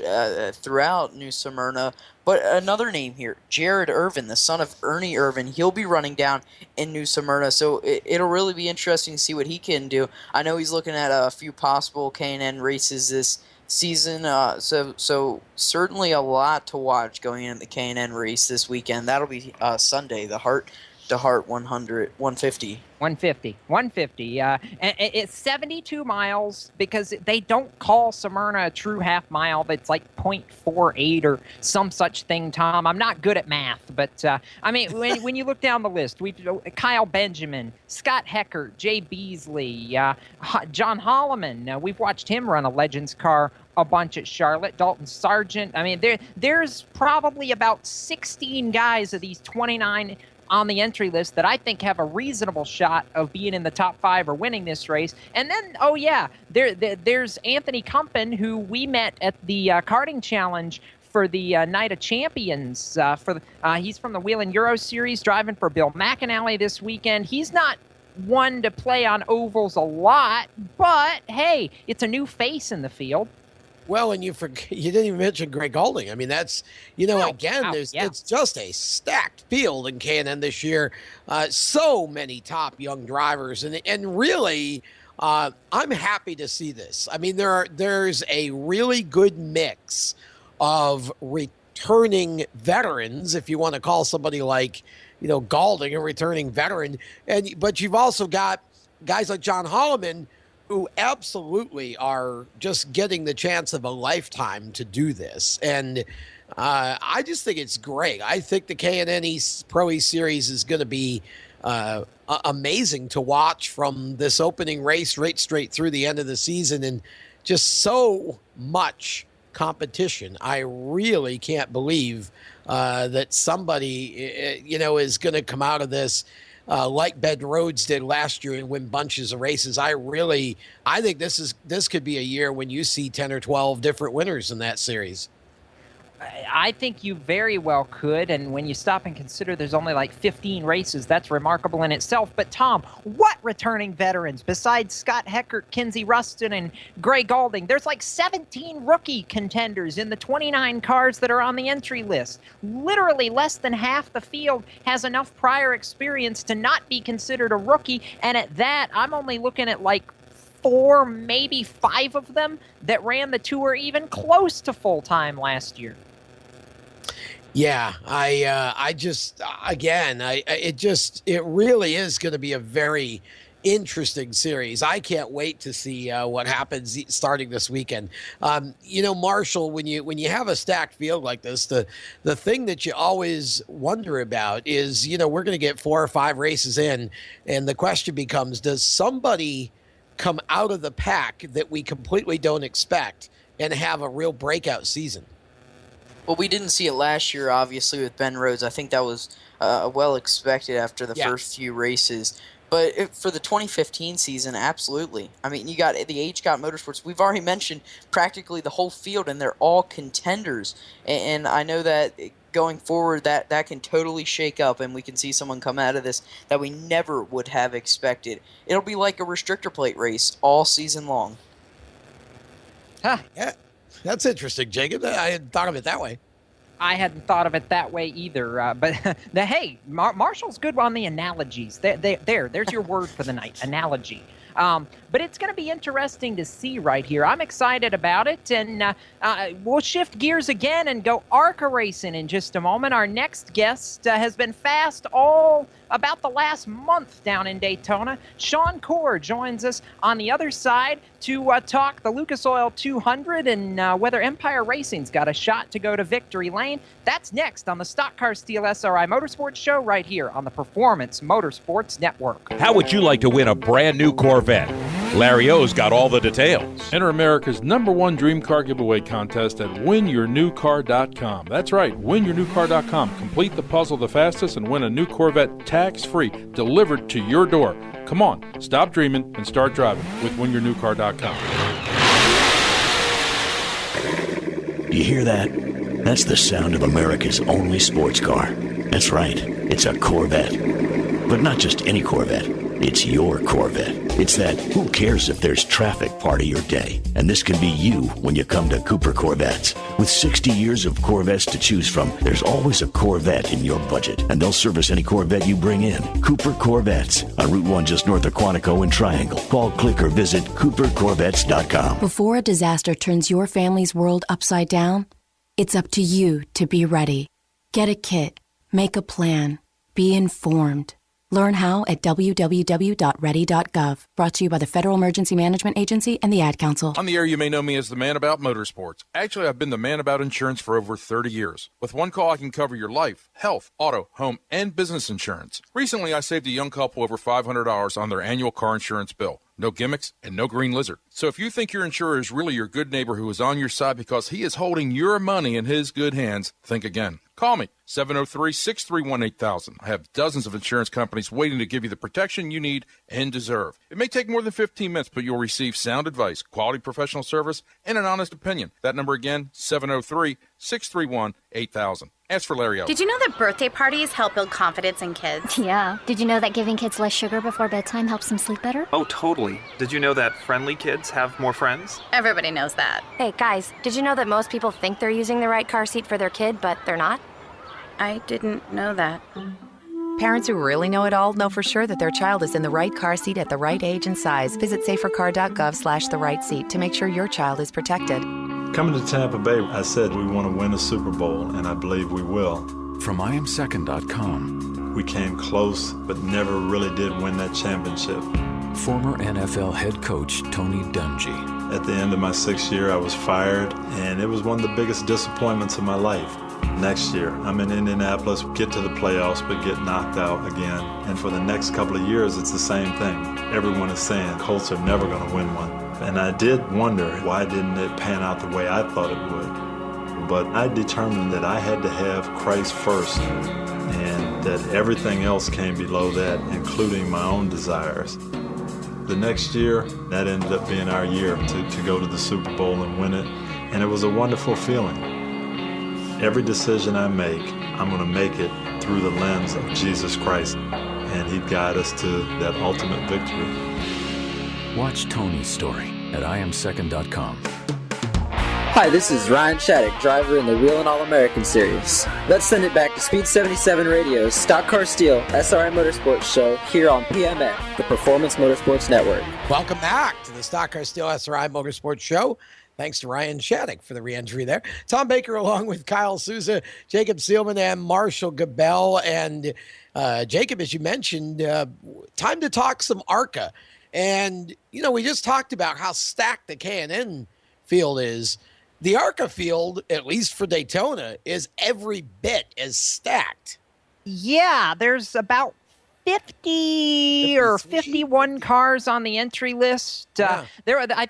throughout New Smyrna. But another name here, Jared Irvin, the son of Ernie Irvin. He'll be running down in New Smyrna, so it'll really be interesting to see what he can do. I know he's looking at a few possible K&N races this season, so certainly a lot to watch going into the K&N race this weekend. That'll be Sunday, the Heart to Heart 150. 150. It's 72 miles because they don't call Smyrna a true half mile. That's like 0.48 or some such thing, Tom. I'm not good at math, but when you look down the list, we've Kyle Benjamin, Scott Heckert, Jay Beasley, John Holloman. We've watched him run a Legends car a bunch at Charlotte. Dalton Sargent. There's probably about 16 guys of these 29 on the entry list that I think have a reasonable shot of being in the top 5 or winning this race. And then, there's Anthony Kumpen, who we met at the karting challenge for the Night of Champions. He's from the Whelen Euro Series, driving for Bill McAnally this weekend. He's not one to play on ovals a lot, but hey, it's a new face in the field. Well, and you didn't even mention Greg Gaulding. I mean, that's, it's just a stacked field in K&N this year. So many top young drivers, and really, I'm happy to see this. I mean, there's a really good mix of returning veterans, if you want to call somebody like, Gaulding a returning veteran, but you've also got guys like John Holloman, who absolutely are just getting the chance of a lifetime to do this. And I just think it's great. I think the K&N East Pro East Series is going to be amazing to watch from this opening race right straight through the end of the season, and just so much competition. I really can't believe that somebody, is going to come out of this like Ben Rhodes did last year and win bunches of races. I think this could be a year when you see 10 or 12 different winners in that series. I think you very well could, and when you stop and consider there's only like 15 races, that's remarkable in itself. But Tom, what returning veterans besides Scott Heckert, Kinsey Ruston, and Greg Gaulding? There's like 17 rookie contenders in the 29 cars that are on the entry list. Literally less than half the field has enough prior experience to not be considered a rookie, and at that, I'm only looking at like 4, maybe 5 of them that ran the tour even close to full-time last year. Yeah, it really is going to be a very interesting series. I can't wait to see what happens starting this weekend. Marshall, when you have a stacked field like this, the thing that you always wonder about is, we're going to get 4 or 5 races in, and the question becomes, does somebody come out of the pack that we completely don't expect and have a real breakout season? Well, we didn't see it last year, obviously, with Ben Rhodes. I think that was well expected after the first few races. But for the 2015 season, absolutely. I mean, you got the H-Scott Motorsports. We've already mentioned practically the whole field, and they're all contenders. And I know that going forward, that can totally shake up, and we can see someone come out of this that we never would have expected. It'll be like a restrictor plate race all season long. Huh. Yeah, that's interesting, Jacob. I hadn't thought of it that way. I hadn't thought of it that way either. But hey, Marshall's good on the analogies. There's your word for the night, analogy. But it's going to be interesting to see right here. I'm excited about it, and we'll shift gears again and go ARCA racing in just a moment. Our next guest has been fast all about the last month down in Daytona. Sean Corr joins us on the other side to talk the Lucas Oil 200 and whether Empire Racing's got a shot to go to victory lane. That's next on the Stock Car Steel SRI Motorsports Show right here on the Performance Motorsports Network. How would you like to win a brand new Corvette? Larry O's got all the details. Enter America's #1 dream car giveaway contest at winyournewcar.com. That's right, winyournewcar.com. Complete the puzzle the fastest and win a new Corvette tax-free delivered to your door. Come on, stop dreaming and start driving with winyournewcar.com. You hear that? That's the sound of America's only sports car. That's right, it's a Corvette. But not just any Corvette. It's your Corvette. It's that who cares if there's traffic part of your day. And this can be you when you come to Cooper Corvettes. With 60 years of Corvettes to choose from, there's always a Corvette in your budget. And they'll service any Corvette you bring in. Cooper Corvettes on Route 1 just north of Quantico and Triangle. Call, click, or visit CooperCorvettes.com. Before a disaster turns your family's world upside down, it's up to you to be ready. Get a kit. Make a plan. Be informed. Learn how at www.ready.gov. Brought to you by the Federal Emergency Management Agency and the Ad Council. On the air, you may know me as the man about motorsports. Actually, I've been the man about insurance for over 30 years. With one call, I can cover your life, health, auto, home, and business insurance. Recently, I saved a young couple over $500 on their annual car insurance bill. No gimmicks and no green lizard. So if you think your insurer is really your good neighbor who is on your side because he is holding your money in his good hands, think again. Call me, 703-631-8000. I have dozens of insurance companies waiting to give you the protection you need and deserve. It may take more than 15 minutes, but you'll receive sound advice, quality professional service, and an honest opinion. That number again, 703-631-8000. Ask for Larry Ellis. Did you know that birthday parties help build confidence in kids? Yeah. Did you know that giving kids less sugar before bedtime helps them sleep better? Oh, totally. Did you know that friendly kids have more friends? Everybody knows that. Hey, guys, did you know that most people think they're using the right car seat for their kid, but they're not? I didn't know that. Parents who really know it all know for sure that their child is in the right car seat at the right age and size. Visit safercar.gov/the right seat to make sure your child is protected. Coming to Tampa Bay, I said we want to win a Super Bowl, and I believe we will. From IamSecond.com. We came close, but never really did win that championship. Former NFL head coach Tony Dungy. At the end of my 6th year, I was fired, and it was one of the biggest disappointments of my life. Next year, I'm in Indianapolis, get to the playoffs, but get knocked out again. And for the next couple of years, it's the same thing. Everyone is saying Colts are never going to win one. And I did wonder, why didn't it pan out the way I thought it would? But I determined that I had to have Christ first, and that everything else came below that, including my own desires. The next year, that ended up being our year to go to the Super Bowl and win it, and it was a wonderful feeling. Every decision I make, I'm going to make it through the lens of Jesus Christ, and He'd guide us to that ultimate victory. Watch Tony's story at IamSecond.com. Hi, this is Ryan Shattuck, driver in the Wheelin' All-American Series. Let's send it back to Speed 77 Radio's Stock Car Steel SRI Motorsports Show here on PMN, the Performance Motorsports Network. Welcome back to the Stock Car Steel SRI Motorsports Show. Thanks to Ryan Shattuck for the re-entry there. Tom Baker along with Kyle Souza, Jacob Seelman, and Marshall Gabel. And Jacob, as you mentioned, time to talk some ARCA. And, you know, we just talked about how stacked the K&N field is. The ARCA field, at least for Daytona, is every bit as stacked. Yeah, there's about 50 or 51 cars on the entry list. I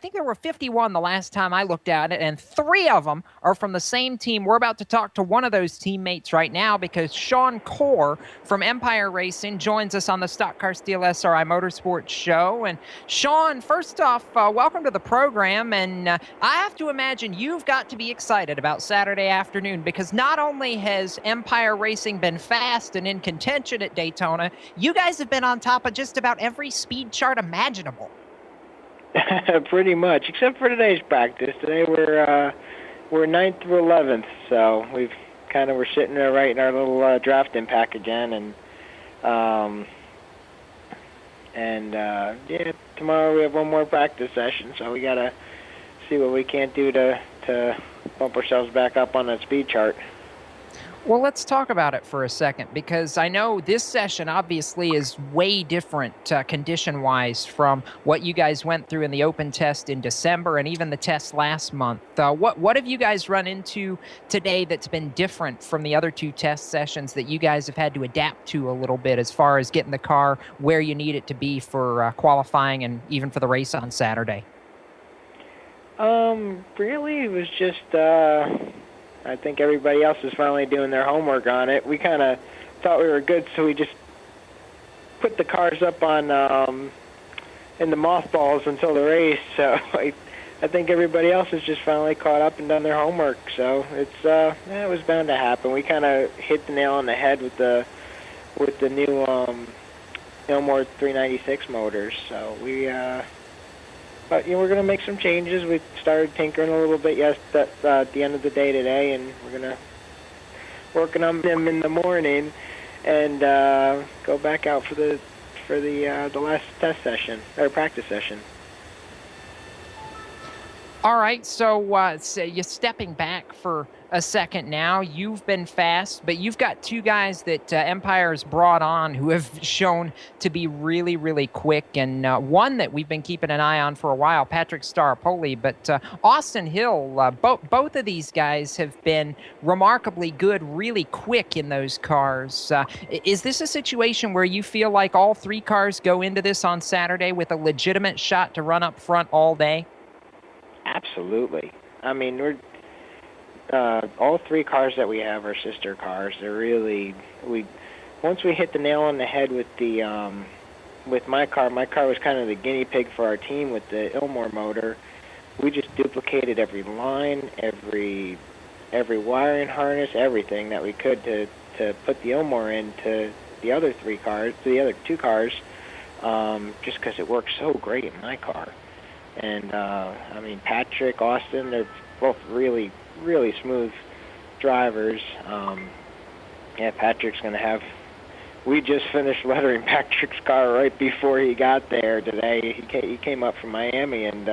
think there were 51 the last time I looked at it, and 3 of them are from the same team. We're about to talk to one of those teammates right now because Sean Core from Empire Racing joins us on the Stock Car Steel SRI Motorsports Show. And Sean, first off, welcome to the program. And I have to imagine you've got to be excited about Saturday afternoon because not only has Empire Racing been fast and in contention at Daytona, you guys have been on top of just about every speed chart imaginable. Pretty much, except for today's practice. Today we're 9th through 11th, so we're sitting there right in our little drafting pack again, and tomorrow we have one more practice session, so we gotta see what we can't do to bump ourselves back up on that speed chart. Well, let's talk about it for a second, because I know this session obviously is way different condition-wise from what you guys went through in the open test in December and even the test last month. What have you guys run into today that's been different from the other 2 test sessions that you guys have had to adapt to a little bit as far as getting the car where you need it to be for qualifying and even for the race on Saturday? Really, it was just... I think everybody else is finally doing their homework on it. We kind of thought we were good, so we just put the cars up on in the mothballs until the race. So I think everybody else has just finally caught up and done their homework. So it was bound to happen. We kind of hit the nail on the head with the new Ilmor 396 motors. So but we're going to make some changes. We started tinkering a little bit at the end of the day today, and we're going to working on them in the morning and go back out for the last test session or practice session. All right, so you're stepping back for a second now. You've been fast, but you've got 2 guys that Empire's brought on who have shown to be really, really quick, and one that we've been keeping an eye on for a while, Patrick Staropoli, but Austin Hill, both of these guys have been remarkably good, really quick in those cars. Is this a situation where you feel like all 3 cars go into this on Saturday with a legitimate shot to run up front all day? absolutely. I mean, we're all three cars that we have are sister cars. They're really once we hit the nail on the head with the with my car was kind of the guinea pig for our team with the Ilmor motor. We just duplicated every line, every wiring harness, everything that we could to put the Ilmor into the other two cars, just because it works so great in my car. And I mean, Patrick, Austin, they're both really, really smooth drivers. Yeah, Patrick's going to have... We just finished lettering Patrick's car right before he got there today. He came up from Miami, and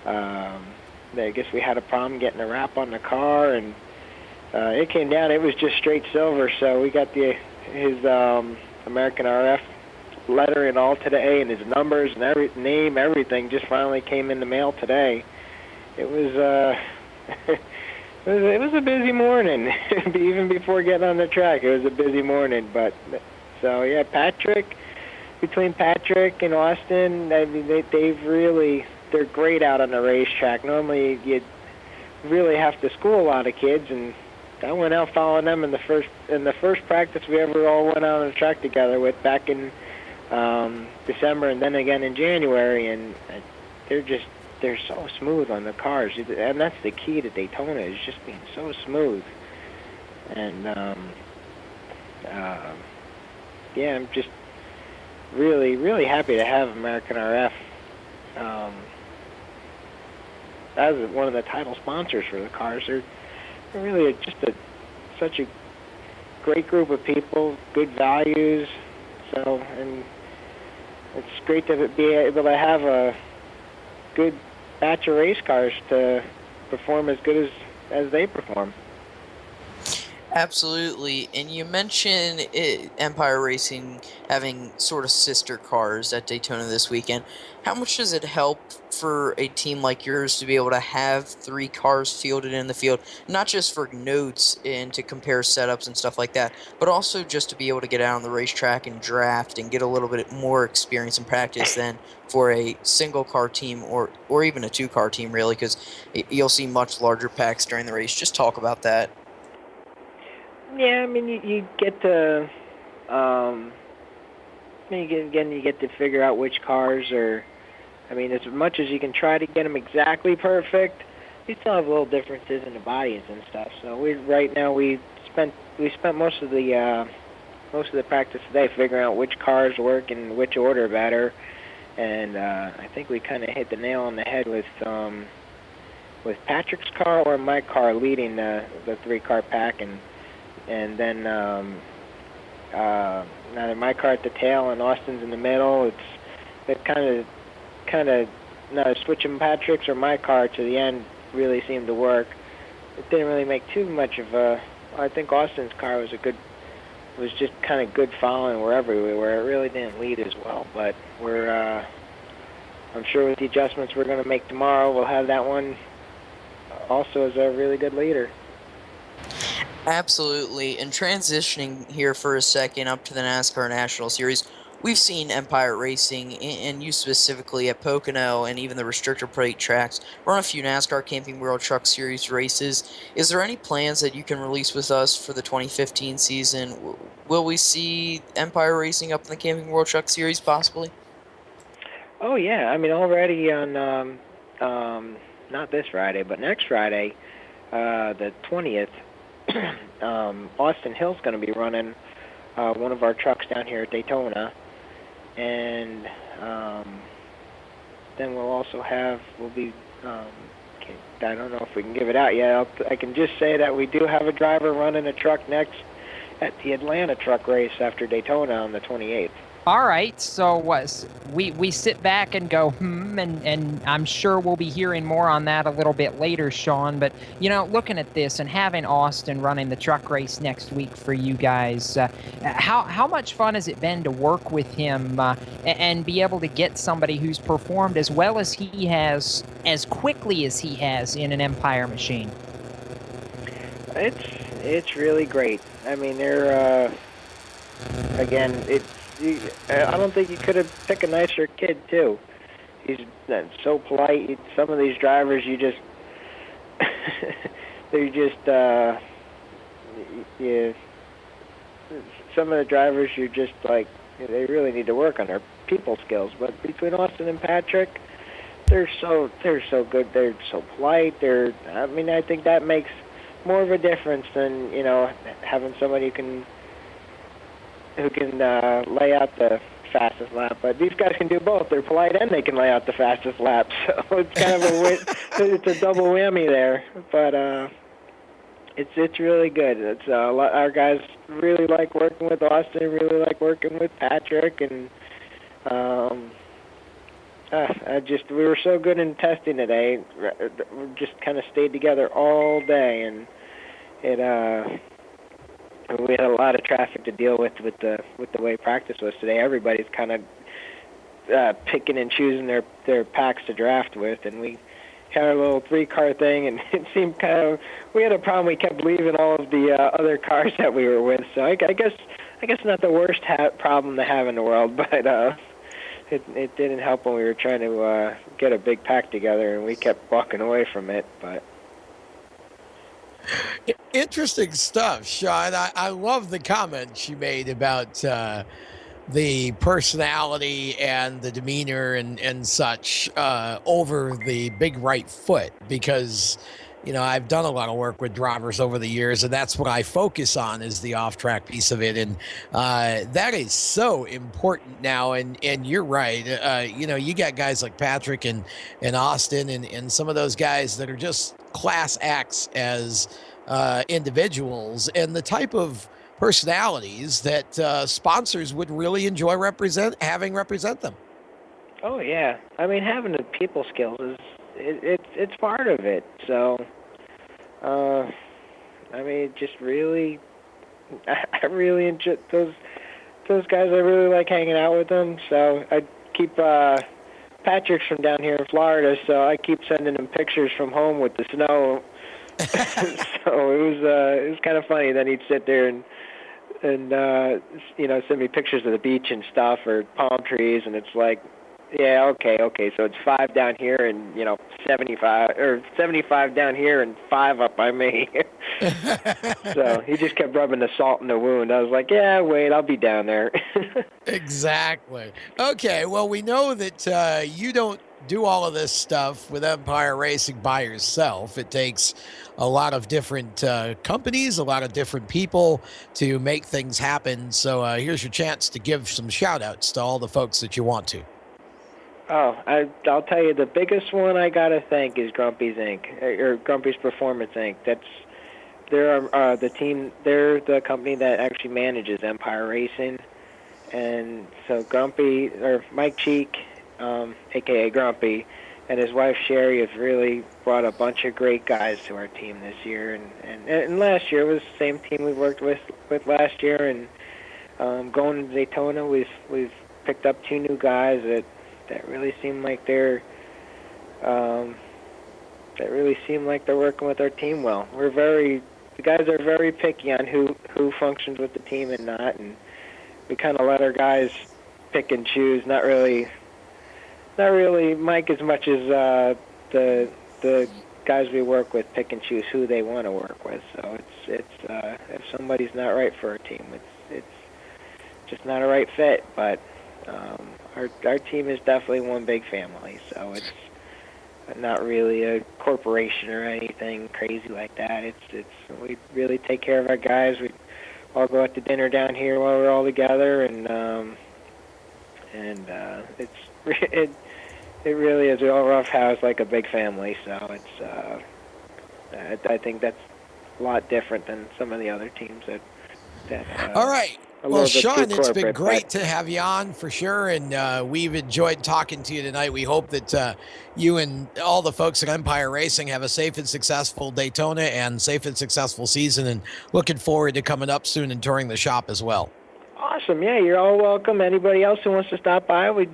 I guess we had a problem getting a wrap on the car, and it came down. It was just straight silver, so we got his American RF letter and all today, and his numbers and everything just finally came in the mail today. It was it was a busy morning. Even before getting on the track, it was a busy morning. But so yeah, between Patrick and Austin, I mean, they're great out on the racetrack. Normally you really have to school a lot of kids, and I went out following them in the first practice we ever all went out on the track together with back in December, and then again in January, and they're so smooth on the cars, and that's the key to Daytona, is just being so smooth. And yeah, I'm just really, really happy to have American RF as one of the title sponsors for the cars. They're really just such a great group of people, good values. So, and it's great to be able to have a good batch of race cars to perform as good as they perform. Absolutely. And you mentioned Empire Racing having sort of sister cars at Daytona this weekend. How much does it help for a team like yours to be able to have three cars fielded in the field, not just for notes and to compare setups and stuff like that, but also just to be able to get out on the racetrack and draft and get a little bit more experience and practice than for a single car team or even a two car team, really, because you'll see much larger packs during the race. Just talk about that. Yeah, I mean, you get to, you get to figure out which cars are, I mean, as much as you can try to get them exactly perfect, you still have little differences in the bodies and stuff. So right now we spent most of the practice today figuring out which cars work in which order better, and I think we kind of hit the nail on the head with Patrick's car or my car leading the three-car pack, and then either my car at the tail and Austin's in the middle. It kind of switching Patrick's or my car to the end really seemed to work. It didn't really make too much of a. I think Austin's car was just kind of good following wherever we were. It really didn't lead as well, but I'm sure with the adjustments we're going to make tomorrow, we'll have that one also as a really good leader. Absolutely. And transitioning here for a second up to the NASCAR National Series, we've seen Empire Racing, and you specifically at Pocono and even the restrictor plate tracks, run a few NASCAR Camping World Truck Series races. Is there any plans that you can release with us for the 2015 season? Will we see Empire Racing up in the Camping World Truck Series possibly? Oh, yeah. I mean, already on, not this Friday, but next Friday, the 20th, Austin Hill's going to be running one of our trucks down here at Daytona, and then we'll be I don't know if we can give it out yet. I can just say that we do have a driver running a truck next at the Atlanta truck race after Daytona on the 28th. All right, so we sit back and go, and I'm sure we'll be hearing more on that a little bit later, Sean. But, looking at this and having Austin running the truck race next week for you guys, how much fun has it been to work with him and be able to get somebody who's performed as well as he has, as quickly as he has in an Empire machine? It's really great. I mean, they're, again, I don't think you could have picked a nicer kid, too. He's so polite. Some of these drivers, you just they're just some of the drivers, you're just like, they really need to work on their people skills. But between Austin and Patrick, they're so good. They're so polite. I think that makes more of a difference than having somebody who can lay out the fastest lap. But these guys can do both. They're polite and they can lay out the fastest lap. So it's kind of it's a double whammy there. But it's really good. It's our guys really like working with Austin. Really like working with Patrick, and we were so good in testing today. We just kind of stayed together all day, and we had a lot of traffic to deal with the way practice was today. Everybody's kind of picking and choosing their packs to draft with, and we had our little 3-car thing, and it seemed we had a problem. We kept leaving all of the other cars that we were with. So I guess not the worst problem to have in the world, but it didn't help when we were trying to get a big pack together, and we kept walking away from it. But interesting stuff, Sean. I love the comments you made about the personality and the demeanor and such over the big right foot, because I've done a lot of work with drivers over the years, and that's what I focus on, is the off-track piece of it. And that is so important now. And you're right. You got guys like Patrick and Austin and some of those guys that are just class acts as individuals, and the type of personalities that sponsors would really enjoy having represent them. Oh yeah, having the people skills it's part of it. So, just really, I really enjoy those guys. I really like hanging out with them. So I keep Patrick's from down here in Florida, so I keep sending him pictures from home with the snow. So it was kind of funny. Then he'd sit there and send me pictures of the beach and stuff, or palm trees, and it's like, yeah, okay, so it's 5 down here and 75 down here and 5 up by me. So he just kept rubbing the salt in the wound. I was like, yeah, wait, I'll be down there. Exactly. Okay, well, we know that you don't do all of this stuff with Empire Racing by yourself. It takes a lot of different companies, a lot of different people to make things happen. So here's your chance to give some shout outs to all the folks that you want to. Oh, I'll tell you, the biggest one I got to thank is Grumpy's Inc., or Grumpy's Performance Inc. They're the team, they're the company that actually manages Empire Racing. And so Grumpy, or Mike Cheek, a.k.a. Grumpy, and his wife Sherry have really brought a bunch of great guys to our team this year. And last year was the same team we worked with last year. And going to Daytona, we've picked up 2 new guys that really seem like they're working with our team well. The guys are very picky on who functions with the team and not, and we kind of let our guys pick and choose. Not really Mike as much as the guys we work with pick and choose who they want to work with. So it's if somebody's not right for our team, it's just not a right fit. But our team is definitely one big family, so it's not really a corporation or anything crazy like that. We really take care of our guys. We all go out to dinner down here while we're all together, and it really is all rough house like a big family. So I think that's a lot different than some of the other teams that all right. Well, Sean, it's been great to have you on for sure, and we've enjoyed talking to you tonight. We hope that you and all the folks at Empire Racing have a safe and successful Daytona and safe and successful season, and looking forward to coming up soon and touring the shop as well. Awesome. Yeah, you're all welcome. Anybody else who wants to stop by, we'd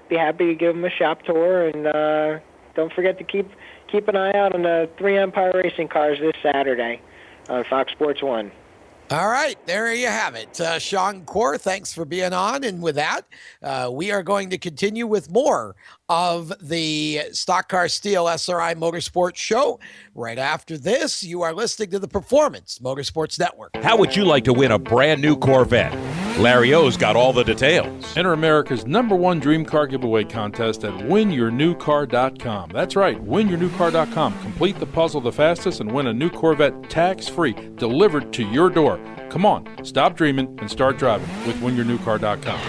be happy to give them a shop tour, and don't forget to keep an eye out on the 3 Empire Racing cars this Saturday on Fox Sports 1. All right, there you have it. Sean Corr, thanks for being on. And with that, we are going to continue with more of the Stock Car Steel SRI Motorsports Show. Right after this, you are listening to the Performance Motorsports Network. How would you like to win a brand new Corvette? Larry O's got all the details. Enter America's #1 dream car giveaway contest at winyournewcar.com. That's right, winyournewcar.com. Complete the puzzle the fastest and win a new Corvette tax-free, delivered to your door. Come on, stop dreaming and start driving with winyournewcar.com.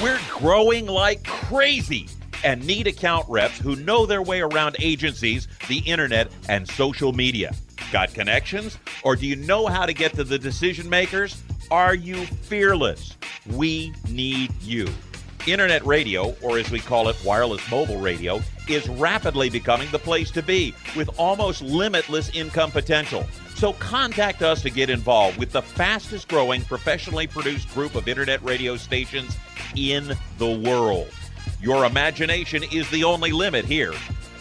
We're growing like crazy and need account reps who know their way around agencies, the internet, and social media. Got connections? Or do you know how to get to the decision makers? Are you fearless? We need you. Internet radio, or as we call it, wireless mobile radio, is rapidly becoming the place to be with almost limitless income potential. So contact us to get involved with the fastest growing professionally produced group of internet radio stations in the world. Your imagination is the only limit here.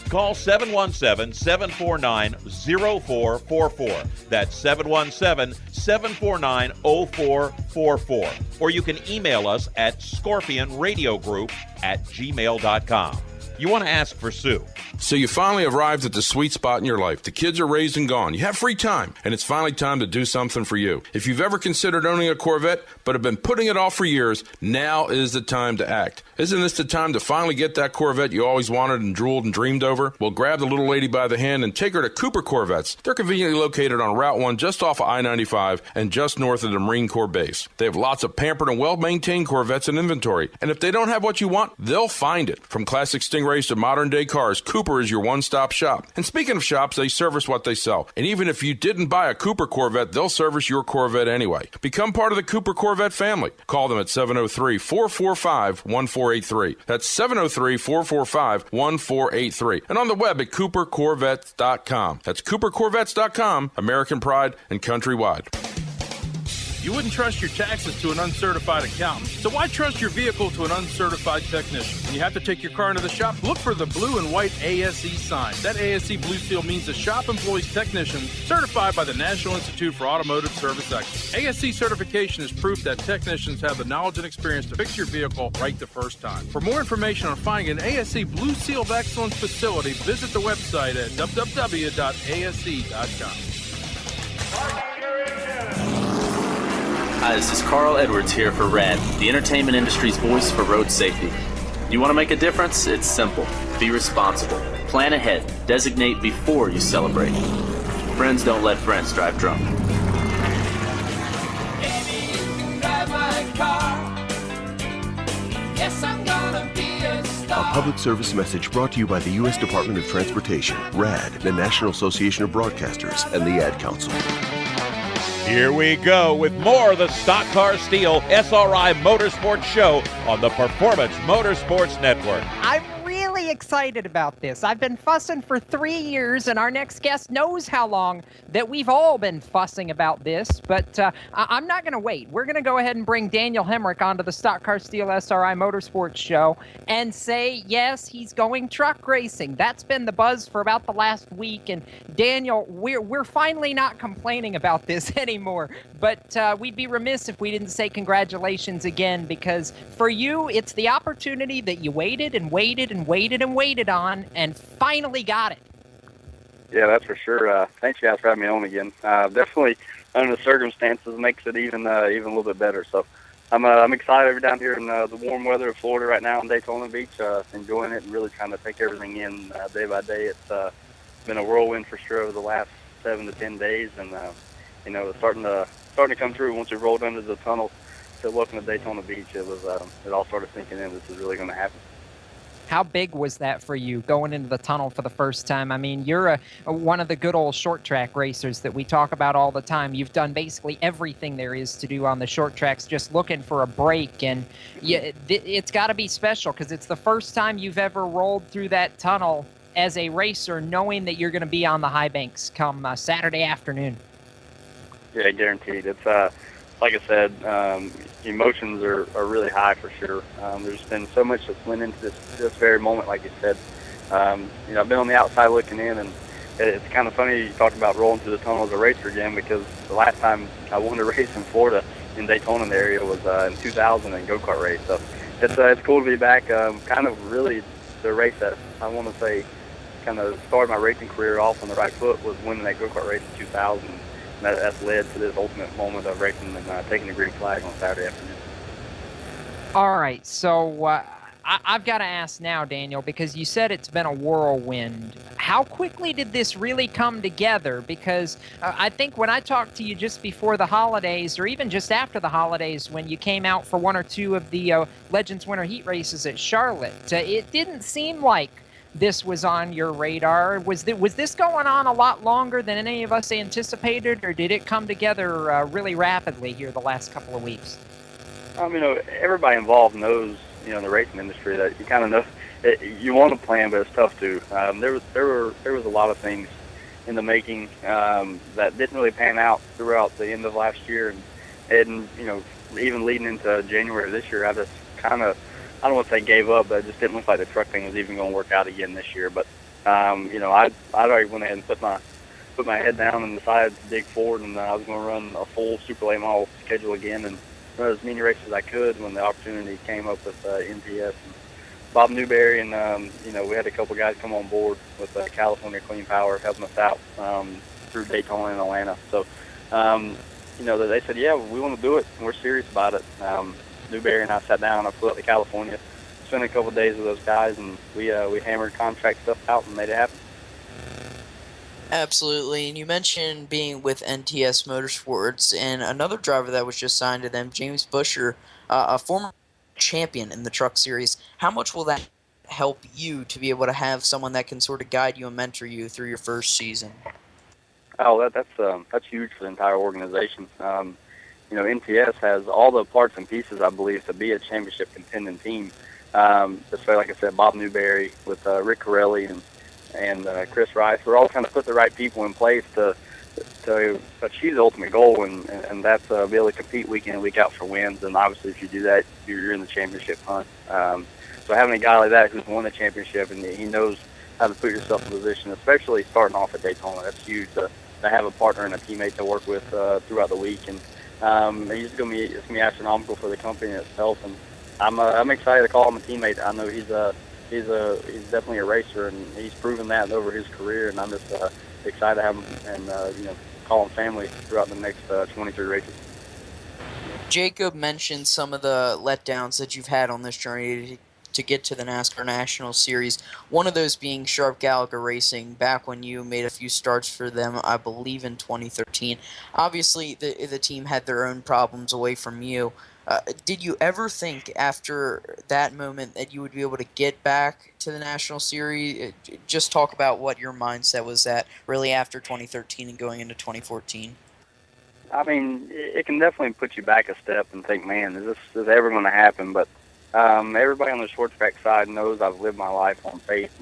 Call 717-749-0444. That's 717-749-0444. Or you can email us at scorpionradiogroup@gmail.com. You want to ask for Sue. So you finally arrived at the sweet spot in your life. The kids are raised and gone. You have free time, and it's finally time to do something for you. If you've ever considered owning a Corvette but have been putting it off for years, now is the time to act. Isn't this the time to finally get that Corvette you always wanted and drooled and dreamed over? Well, grab the little lady by the hand and take her to Cooper Corvettes. They're conveniently located on Route 1 just off of I-95 and just north of the Marine Corps base. They have lots of pampered and well-maintained Corvettes in inventory, and if they don't have what you want, they'll find it. From classic Stingrays to modern-day cars, Cooper is your one-stop shop. And speaking of shops, they service what they sell. And even if you didn't buy a Cooper Corvette, they'll service your Corvette anyway. Become part of the Cooper Corvette family. Call them at 703-445-1483. That's 703-445-1483. And on the web at coopercorvettes.com. That's coopercorvettes.com, American pride and countrywide. You wouldn't trust your taxes to an uncertified accountant, so why trust your vehicle to an uncertified technician? When you have to take your car into the shop, look for the blue and white ASE sign. That ASE blue seal means the shop employs technicians certified by the National Institute for Automotive Service Excellence. ASE certification is proof that technicians have the knowledge and experience to fix your vehicle right the first time. For more information on finding an ASE Blue Seal of Excellence facility, visit the website at www.ase.com. Hi, this is Carl Edwards here for RAD, the entertainment industry's voice for road safety. You want to make a difference? It's simple. Be responsible. Plan ahead. Designate before you celebrate. Friends don't let friends drive drunk. Baby, you can drive my car. Yes, I'm gonna be a star. A public service message brought to you by the U.S. Department of Transportation, RAD, the National Association of Broadcasters, and the Ad Council. Here we go with more of the Stock Car Steel SRI Motorsports Show on the Performance Motorsports Network. I'm really excited about this. I've been fussing for 3 years, and our next guest knows how long that we've all been fussing about this, but I'm not going to wait. We're going to go ahead and bring Daniel Hemrick onto the Stock Car Steel SRI Motorsports Show and say, yes, he's going truck racing. That's been the buzz for about the last week, and Daniel, we're finally not complaining about this anymore, but we'd be remiss if we didn't say congratulations again, because for you, it's the opportunity that you waited and waited and waited and waited on, and finally got it. Yeah, that's for sure. Thanks, guys, for having me on again. Definitely, under the circumstances, makes it even a little bit better. So I'm excited down here in the warm weather of Florida right now in Daytona Beach, enjoying it and really trying to take everything in day by day. It's been a whirlwind for sure over the last 7 to 10 days, and it's starting to come through once we rolled under the tunnel. So welcome to Daytona Beach. It all started sinking in. This is really going to happen. How big was that for you, going into the tunnel for the first time? I mean, you're one of the good old short track racers that we talk about all the time. You've done basically everything there is to do on the short tracks, just looking for a break. And it's got to be special because it's the first time you've ever rolled through that tunnel as a racer, knowing that you're going to be on the high banks come Saturday afternoon. Yeah, guaranteed. It's like I said, emotions are really high for sure. There's been so much that's went into this very moment, like you said. I've been on the outside looking in, and it's kind of funny you talk about rolling through the tunnel as a racer again, because the last time I won a race in Florida in Daytona area was in 2000 in go-kart race. So it's cool to be back. Kind of really the race that I want to say kind of started my racing career off on the right foot was winning that go-kart race in 2000. And that's led to this ultimate moment of racing and taking the green flag on Saturday afternoon. All right, so I've got to ask now, Daniel, because you said it's been a whirlwind. How quickly did this really come together? Because I think when I talked to you just before the holidays, or even just after the holidays, when you came out for one or two of the Legends Winter Heat races at Charlotte, it didn't seem like this was on your radar. Was this going on a lot longer than any of us anticipated, or did it come together really rapidly here the last couple of weeks? Everybody involved knows, in the racing industry, that you kind of know you want to plan, but it's tough to. There was a lot of things in the making that didn't really pan out throughout the end of last year, and even leading into January of this year, I just kind of, I don't want to say gave up, but it just didn't look like the truck thing was even going to work out again this year. But I already went ahead and put my head down and decided to dig forward, and I was going to run a full super late model schedule again and run as many races as I could when the opportunity came up with NTS and Bob Newberry, and we had a couple guys come on board with California Clean Power helping us out through Daytona and Atlanta. So they said, yeah, we want to do it, and we're serious about it. Newberry and I sat down. I flew out to California, spent a couple of days with those guys, and we hammered contract stuff out and made it happen. Absolutely, and you mentioned being with NTS Motorsports, and another driver that was just signed to them, James Busher, a former champion in the Truck Series. How much will that help you to be able to have someone that can sort of guide you and mentor you through your first season? Oh, that's huge for the entire organization. NTS has all the parts and pieces, I believe, to be a championship contending team. Especially, like I said, Bob Newberry with Rick Corelli and Chris Rice. We're all trying to put the right people in place to achieve the ultimate goal, and that's be able to compete week in and week out for wins. And obviously, if you do that, you're in the championship hunt. So having a guy like that who's won the championship and he knows how to put yourself in position, especially starting off at Daytona, that's huge to have a partner and a teammate to work with throughout the week. And it's gonna be astronomical for the company itself. And I'm excited to call him a teammate. I know he's definitely a racer, and he's proven that over his career. And I'm just excited to have him and call him family throughout the next 23 races. Jacob mentioned some of the letdowns that you've had on this journey to get to the NASCAR National Series. One of those being Sharp Gallagher Racing, back when you made a few starts for them, I believe in 2013. Obviously, the team had their own problems away from you. Did you ever think after that moment that you would be able to get back to the National Series? Just talk about what your mindset was at really after 2013 and going into 2014. I mean, it can definitely put you back a step and think, man, is this ever going to happen? But everybody on the short track side knows I've lived my life on faith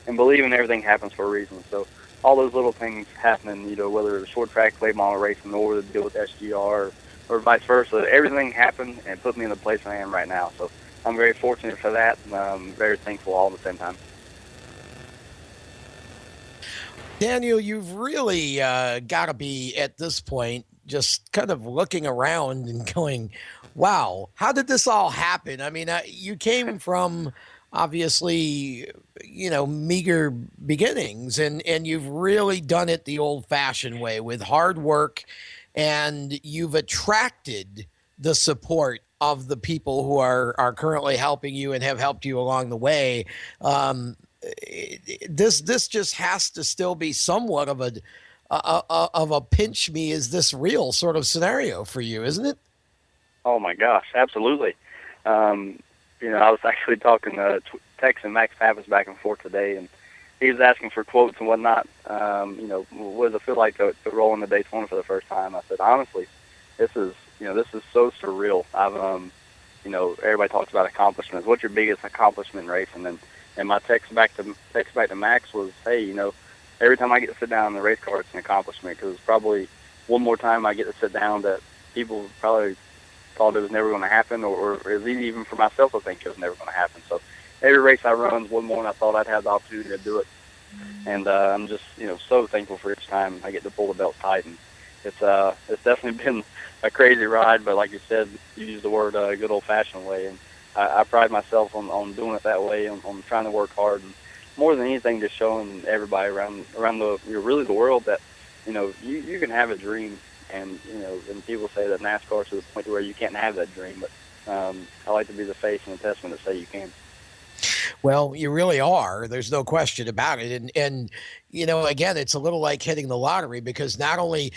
and believing everything happens for a reason. So all those little things happening, whether it's short track, late model racing, or the deal with SGR, or vice versa, everything happened and put me in the place I am right now. So I'm very fortunate for that, and I'm very thankful all at the same time. Daniel, you've really got to be at this point just kind of looking around and going, wow, how did this all happen? I mean, you came from obviously, meager beginnings, and you've really done it the old-fashioned way with hard work, and you've attracted the support of the people who are currently helping you and have helped you along the way. This just has to still be somewhat of a pinch me, is this real sort of scenario for you, isn't it? Oh my gosh, absolutely. I was actually talking texting Max Pappas back and forth today, and he was asking for quotes and whatnot. What does it feel like to roll into Daytona for the first time? I said, honestly, this is so surreal. Everybody talks about accomplishments. What's your biggest accomplishment in racing? And my text back to Max was, hey, every time I get to sit down in the race car, it's an accomplishment, because probably one more time I get to sit down that people probably thought it was never going to happen, or even for myself, I think it was never going to happen. So every race I run is one more, and I thought I'd have the opportunity to do it. And I'm just, so thankful for each time I get to pull the belt tight. And it's definitely been a crazy ride, but like you said, you used the word good old-fashioned way, and I pride myself on doing it that way, on trying to work hard, and more than anything, just showing everybody around the world that, you can have a dream, and, and people say that NASCAR is to the point where you can't have that dream, but I like to be the face and the testament to say you can. Well, you really are. There's no question about it. And again, it's a little like hitting the lottery, because not only,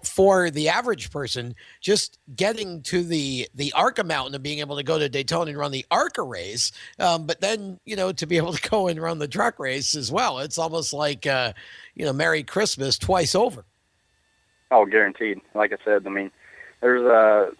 for the average person, just getting to the ARCA mountain and being able to go to Daytona and run the ARCA race, but then, to be able to go and run the truck race as well. It's almost like, Merry Christmas twice over. Oh, guaranteed. Like I said, there's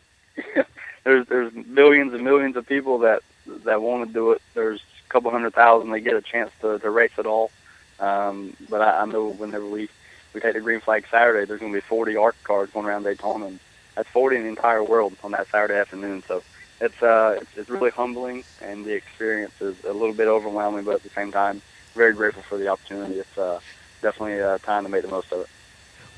there's millions and millions of people that want to do it. There's a couple 100,000 that get a chance to race it all. But I know whenever we take the green flag Saturday, there's going to be 40 ARC cars going around Daytona, and that's 40 in the entire world on that Saturday afternoon. So it's really humbling, and the experience is a little bit overwhelming, but at the same time, very grateful for the opportunity. It's definitely a time to make the most of it.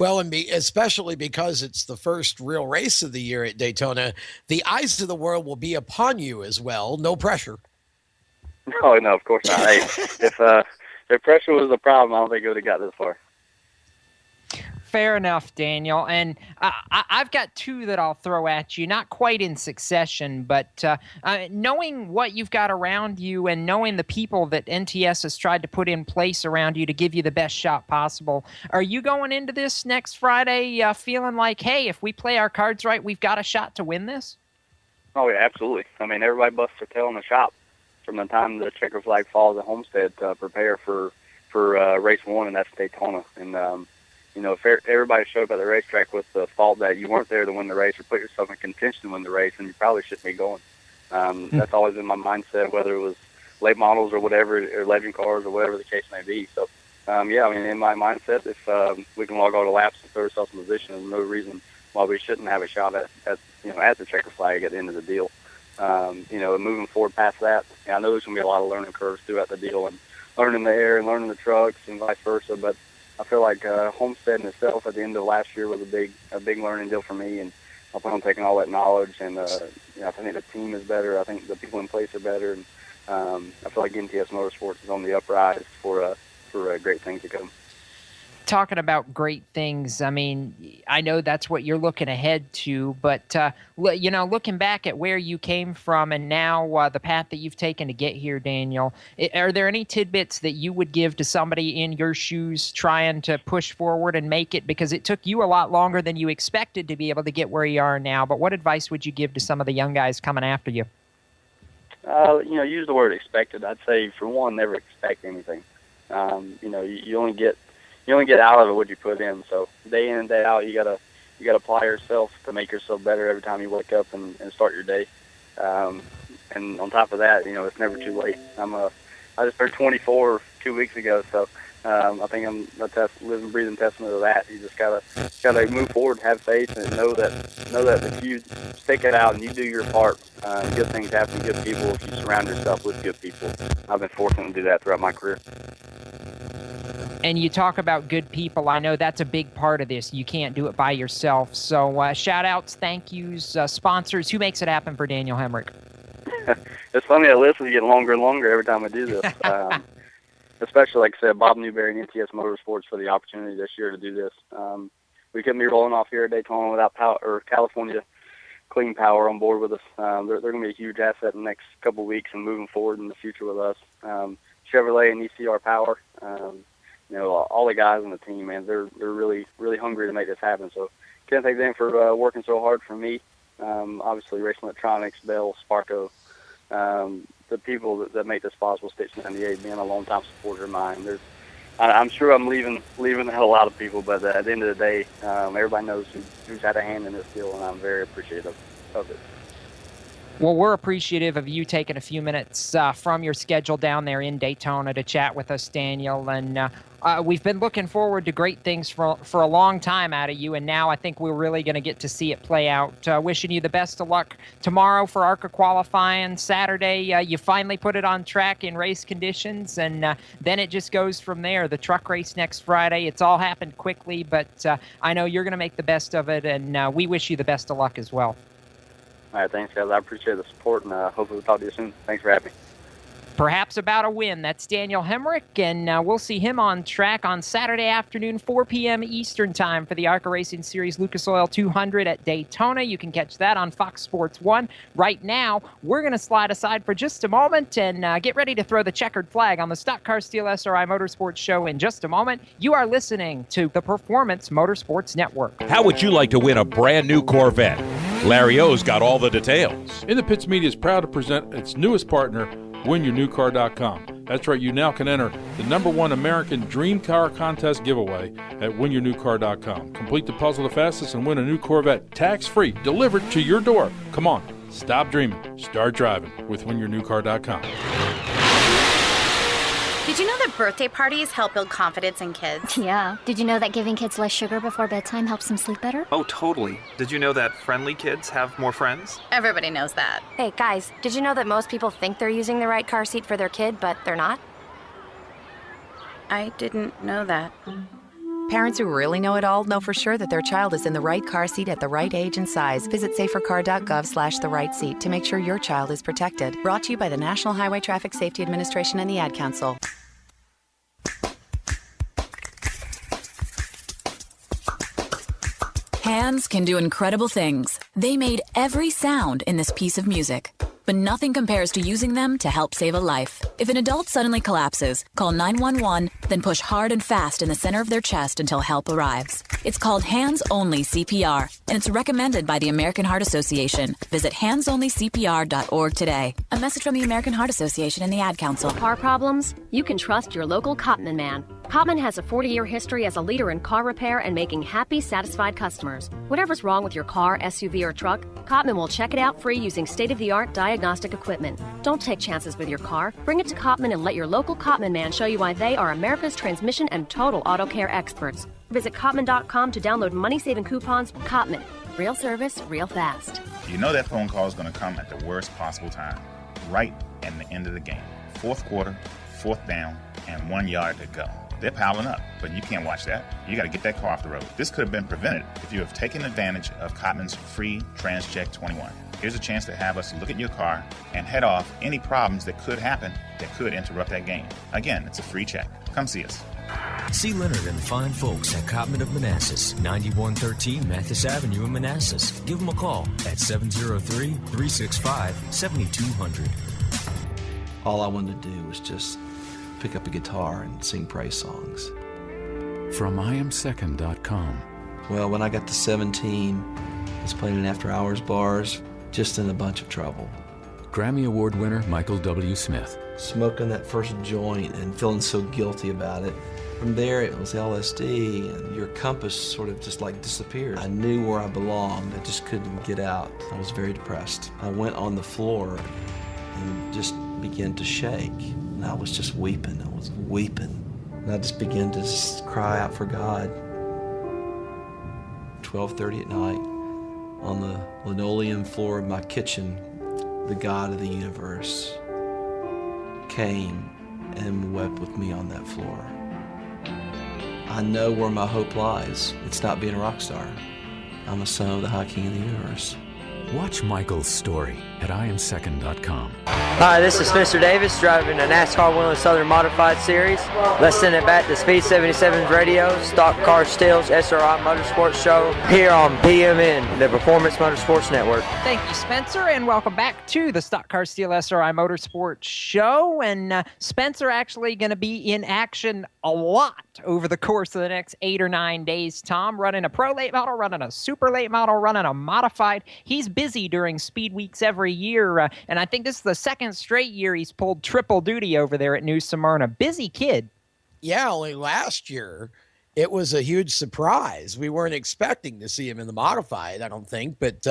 Well, and especially because it's the first real race of the year at Daytona, the eyes of the world will be upon you as well. No pressure. No, of course not. Hey, if pressure was the problem, I don't think it would have got this far. Fair enough, Daniel. And I've got two that I'll throw at you, not quite in succession, but knowing what you've got around you and knowing the people that NTS has tried to put in place around you to give you the best shot possible, are you going into this next Friday feeling like, hey, if we play our cards right, we've got a shot to win this? Oh, yeah, absolutely. Everybody busts their tail in the shop from the time the checker flag falls at Homestead to prepare for race one, and that's Daytona. And if everybody showed up at the racetrack with the thought that you weren't there to win the race or put yourself in contention to win the race, then you probably shouldn't be going. That's always been my mindset, whether it was late models or whatever, or legend cars or whatever the case may be. So, in my mindset, if we can log all the laps and throw ourselves in position, there's no reason why we shouldn't have a shot at the checker flag at the end of the deal. Moving forward past that, I know there's going to be a lot of learning curves throughout the deal, and learning the air and learning the trucks and vice versa, but I feel like Homestead in itself at the end of last year was a big learning deal for me, and I plan on taking all that knowledge, and I think the team is better. I think the people in place are better, and I feel like NTS Motorsports is on the uprise for great things to come. Talking about great things, I know that's what you're looking ahead to, but looking back at where you came from and now the path that you've taken to get here, Daniel, are there any tidbits that you would give to somebody in your shoes trying to push forward and make it? Because it took you a lot longer than you expected to be able to get where you are now, but what advice would you give to some of the young guys coming after you? Use the word expected. I'd say, for one, never expect anything. You only get out of it what you put in. So day in and day out, you gotta apply yourself to make yourself better every time you wake up and start your day. And on top of that, it's never too late. I just turned 24 2 weeks ago, so I think I'm a living, breathing testament of that. You just gotta move forward, have faith, and know that if you stick it out and you do your part, good things happen to good people if you surround yourself with good people. I've been fortunate to do that throughout my career. And you talk about good people. I know that's a big part of this. You can't do it by yourself. So shout-outs, thank yous, sponsors. Who makes it happen for Daniel Hemric? It's funny, that list is getting longer and longer every time I do this. Especially, like I said, Bob Newberry and NTS Motorsports for the opportunity this year to do this. We couldn't be rolling off here at Daytona without California Clean Power on board with us. They're going to be a huge asset in the next couple of weeks and moving forward in the future with us. Chevrolet and ECR Power. All the guys on the team, man, they're really, really hungry to make this happen. So can't thank them for working so hard for me. Obviously, Racing Electronics, Bell, Sparco, the people that make this possible, Stitch 98, being a long-time supporter of mine. I'm sure I'm leaving a lot of people, but at the end of the day, everybody knows who's had a hand in this deal, and I'm very appreciative of it. Well, we're appreciative of you taking a few minutes from your schedule down there in Daytona to chat with us, Daniel. And we've been looking forward to great things for a long time out of you, and now I think we're really going to get to see it play out. Wishing you the best of luck tomorrow for ARCA qualifying. Saturday, you finally put it on track in race conditions, and then it just goes from there. The truck race next Friday. It's all happened quickly, but I know you're going to make the best of it, and we wish you the best of luck as well. All right, thanks, guys. I appreciate the support, and hopefully we'll talk to you soon. Thanks for having me. Perhaps about a win. That's Daniel Hemrick, and we'll see him on track on Saturday afternoon, 4 p.m. Eastern Time for the ARCA Racing Series Lucas Oil 200 at Daytona. You can catch that on Fox Sports 1. Right now, we're going to slide aside for just a moment and get ready to throw the checkered flag on the Stock Car Steel SRI Motorsports Show in just a moment. You are listening to the Performance Motorsports Network. How would you like to win a brand new Corvette? Larry O's got all the details. In the Pits Media is proud to present its newest partner, WinYourNewCar.com. That's right, you now can enter the #1 American Dream Car Contest giveaway at WinYourNewCar.com. Complete the puzzle the fastest and win a new Corvette tax-free, delivered to your door. Come on, stop dreaming, start driving with WinYourNewCar.com. Did you know that birthday parties help build confidence in kids? Yeah. Did you know that giving kids less sugar before bedtime helps them sleep better? Oh, totally. Did you know that friendly kids have more friends? Everybody knows that. Hey, guys, did you know that most people think they're using the right car seat for their kid, but they're not? I didn't know that. Parents who really know it all know for sure that their child is in the right car seat at the right age and size. Visit safercar.gov/the-right seat to make sure your child is protected. Brought to you by the National Highway Traffic Safety Administration and the Ad Council. Hands can do incredible things. They made every sound in this piece of music. But nothing compares to using them to help save a life. If an adult suddenly collapses, call 911, then push hard and fast in the center of their chest until help arrives. It's called Hands-Only CPR, and it's recommended by the American Heart Association. Visit handsonlycpr.org today. A message from the American Heart Association and the Ad Council. Car problems? You can trust your local Cotman man. Cotman has a 40-year history as a leader in car repair and making happy, satisfied customers. Whatever's wrong with your car, SUV, or truck, Cotman will check it out free using state-of-the-art diagnostic equipment. Don't take chances with your car. Bring it to Cotman and let your local Cotman man show you why they are America's transmission and total auto care experts. Visit Cotman.com to download money-saving coupons. Cotman. Real service, real fast. You know that phone call is going to come at the worst possible time, right at the end of the game. Fourth quarter, fourth down, and 1 yard to go. They're piling up, but you can't watch that. You got to get that car off the road. This could have been prevented if you have taken advantage of Cotman's free TransCheck 21. Here's a chance to have us look at your car and head off any problems that could happen that could interrupt that game. Again, it's a free check. Come see us. See Leonard and the fine folks at Cotman of Manassas, 9113 Mathis Avenue in Manassas. Give them a call at 703-365-7200. All I wanted to do was just pick up a guitar and sing praise songs. From IamSecond.com. Well, when I got to 17, I was playing in after-hours bars, just in a bunch of trouble. Grammy Award winner Michael W. Smith. Smoking that first joint and feeling so guilty about it. From there, it was LSD, and your compass sort of just like disappeared. I knew where I belonged. I just couldn't get out. I was very depressed. I went on the floor and just began to shake. And I was just weeping. I was weeping. And I just began to just cry out for God. 12:30 at night, on the linoleum floor of my kitchen, the God of the universe came and wept with me on that floor. I know where my hope lies. It's not being a rock star. I'm a son of the High King of the universe. Watch Michael's story at IamSecond.com. Hi, this is Spencer Davis driving a NASCAR Whelen Southern Modified Series. Let's send it back to Speed 77's radio, Stock Car Steel's SRI Motorsports Show, here on PMN, the Performance Motorsports Network. Thank you, Spencer, and welcome back to the Stock Car Steel SRI Motorsports Show. And Spencer actually going to be in action a lot over the course of the next 8 or 9 days, Tom, running a pro late model, running a super late model, running a modified. He's busy during speed weeks every year, and I think this is the second straight year he's pulled triple duty over there at New Smyrna. Busy kid. Yeah, only last year it was a huge surprise. We weren't expecting to see him in the modified, I don't think, but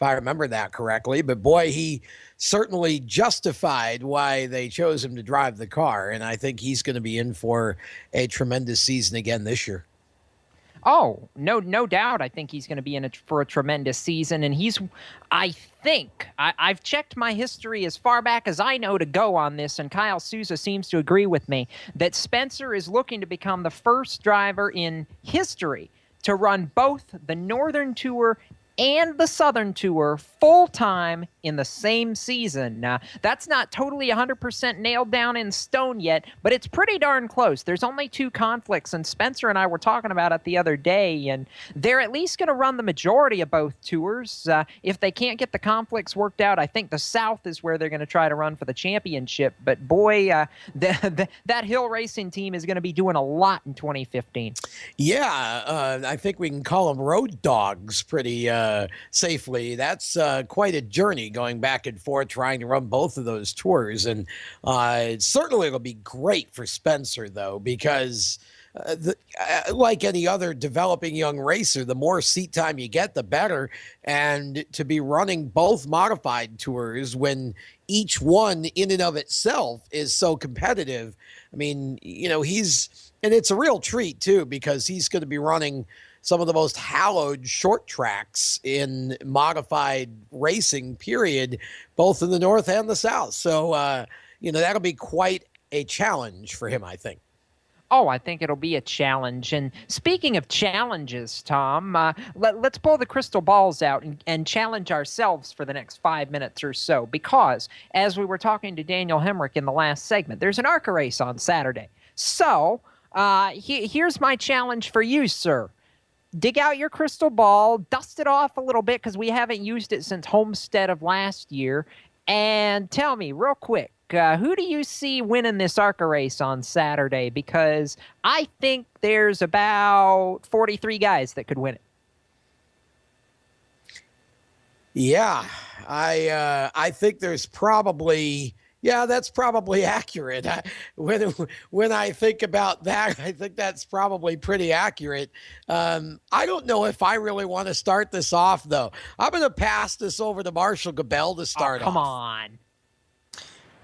if I remember that correctly. But boy, he certainly justified why they chose him to drive the car. And I think he's going to be in for a tremendous season again this year. Oh, no doubt. I think he's going to be in for a tremendous season. And I've checked my history as far back as I know to go on this, and Kyle Souza seems to agree with me, that Spencer is looking to become the first driver in history to run both the Northern Tour and the Southern Tour full-time in the same season. Now, that's not totally 100% nailed down in stone yet, but it's pretty darn close. There's only 2 conflicts, and Spencer and I were talking about it the other day, and they're at least going to run the majority of both tours. If they can't get the conflicts worked out, I think the South is where they're going to try to run for the championship. But boy, that Hill Racing team is going to be doing a lot in 2015. Yeah, I think we can call them road dogs pretty safely. That's quite a journey going back and forth trying to run both of those tours. And certainly it'll be great for Spencer, though, because like any other developing young racer, the more seat time you get, the better. And to be running both modified tours when each one in and of itself is so competitive, I mean, and it's a real treat, too, because he's going to be running some of the most hallowed short tracks in modified racing, period, both in the North and the South. So, that'll be quite a challenge for him, I think. Oh, I think it'll be a challenge. And speaking of challenges, Tom, let's pull the crystal balls out and challenge ourselves for the next 5 minutes or so. Because, as we were talking to Daniel Hemrick in the last segment, there's an ARCA race on Saturday. So, here's my challenge for you, sir. Dig out your crystal ball, dust it off a little bit because we haven't used it since Homestead of last year, and tell me real quick, who do you see winning this ARCA race on Saturday? Because I think there's about 43 guys that could win it. Yeah, I think there's probably... Yeah, that's probably accurate. When I think about that, I think that's probably pretty accurate. I don't know if I really want to start this off, though. I'm going to pass this over to Marshall Gabel to start off. Come on.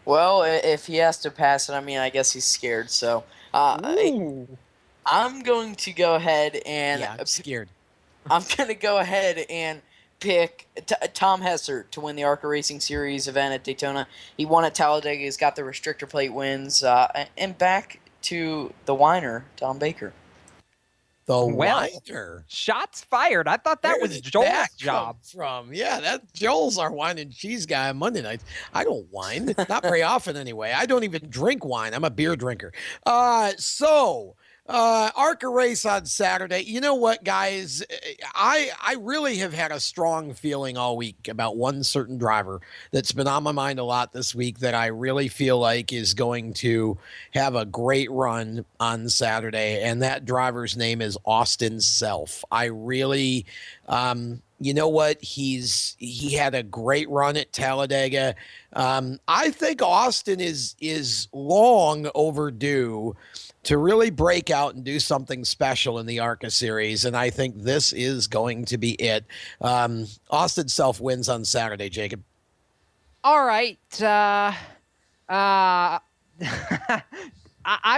Well, if he has to pass it, I guess he's scared. So I'm going to go ahead and... Yeah, I'm scared. I'm going to go ahead and pick Tom Hessert to win the ARCA Racing Series event at Daytona. He won at Talladega. He's got the restrictor plate wins. And back to the whiner, Tom Baker. The whiner? Shots fired. I thought that was Joel's job. That Joel's our wine and cheese guy on Monday nights. I don't whine. Not very often anyway. I don't even drink wine. I'm a beer drinker. ARCA race on Saturday. You know what, guys? I really have had a strong feeling all week about one certain driver that's been on my mind a lot this week that I really feel like is going to have a great run on Saturday, and that driver's name is Austin Self. I really... you know what? He had a great run at Talladega. I think Austin is long overdue to really break out and do something special in the ARCA series, and I think this is going to be it. Austin Self wins on Saturday, Jacob. All right. I'm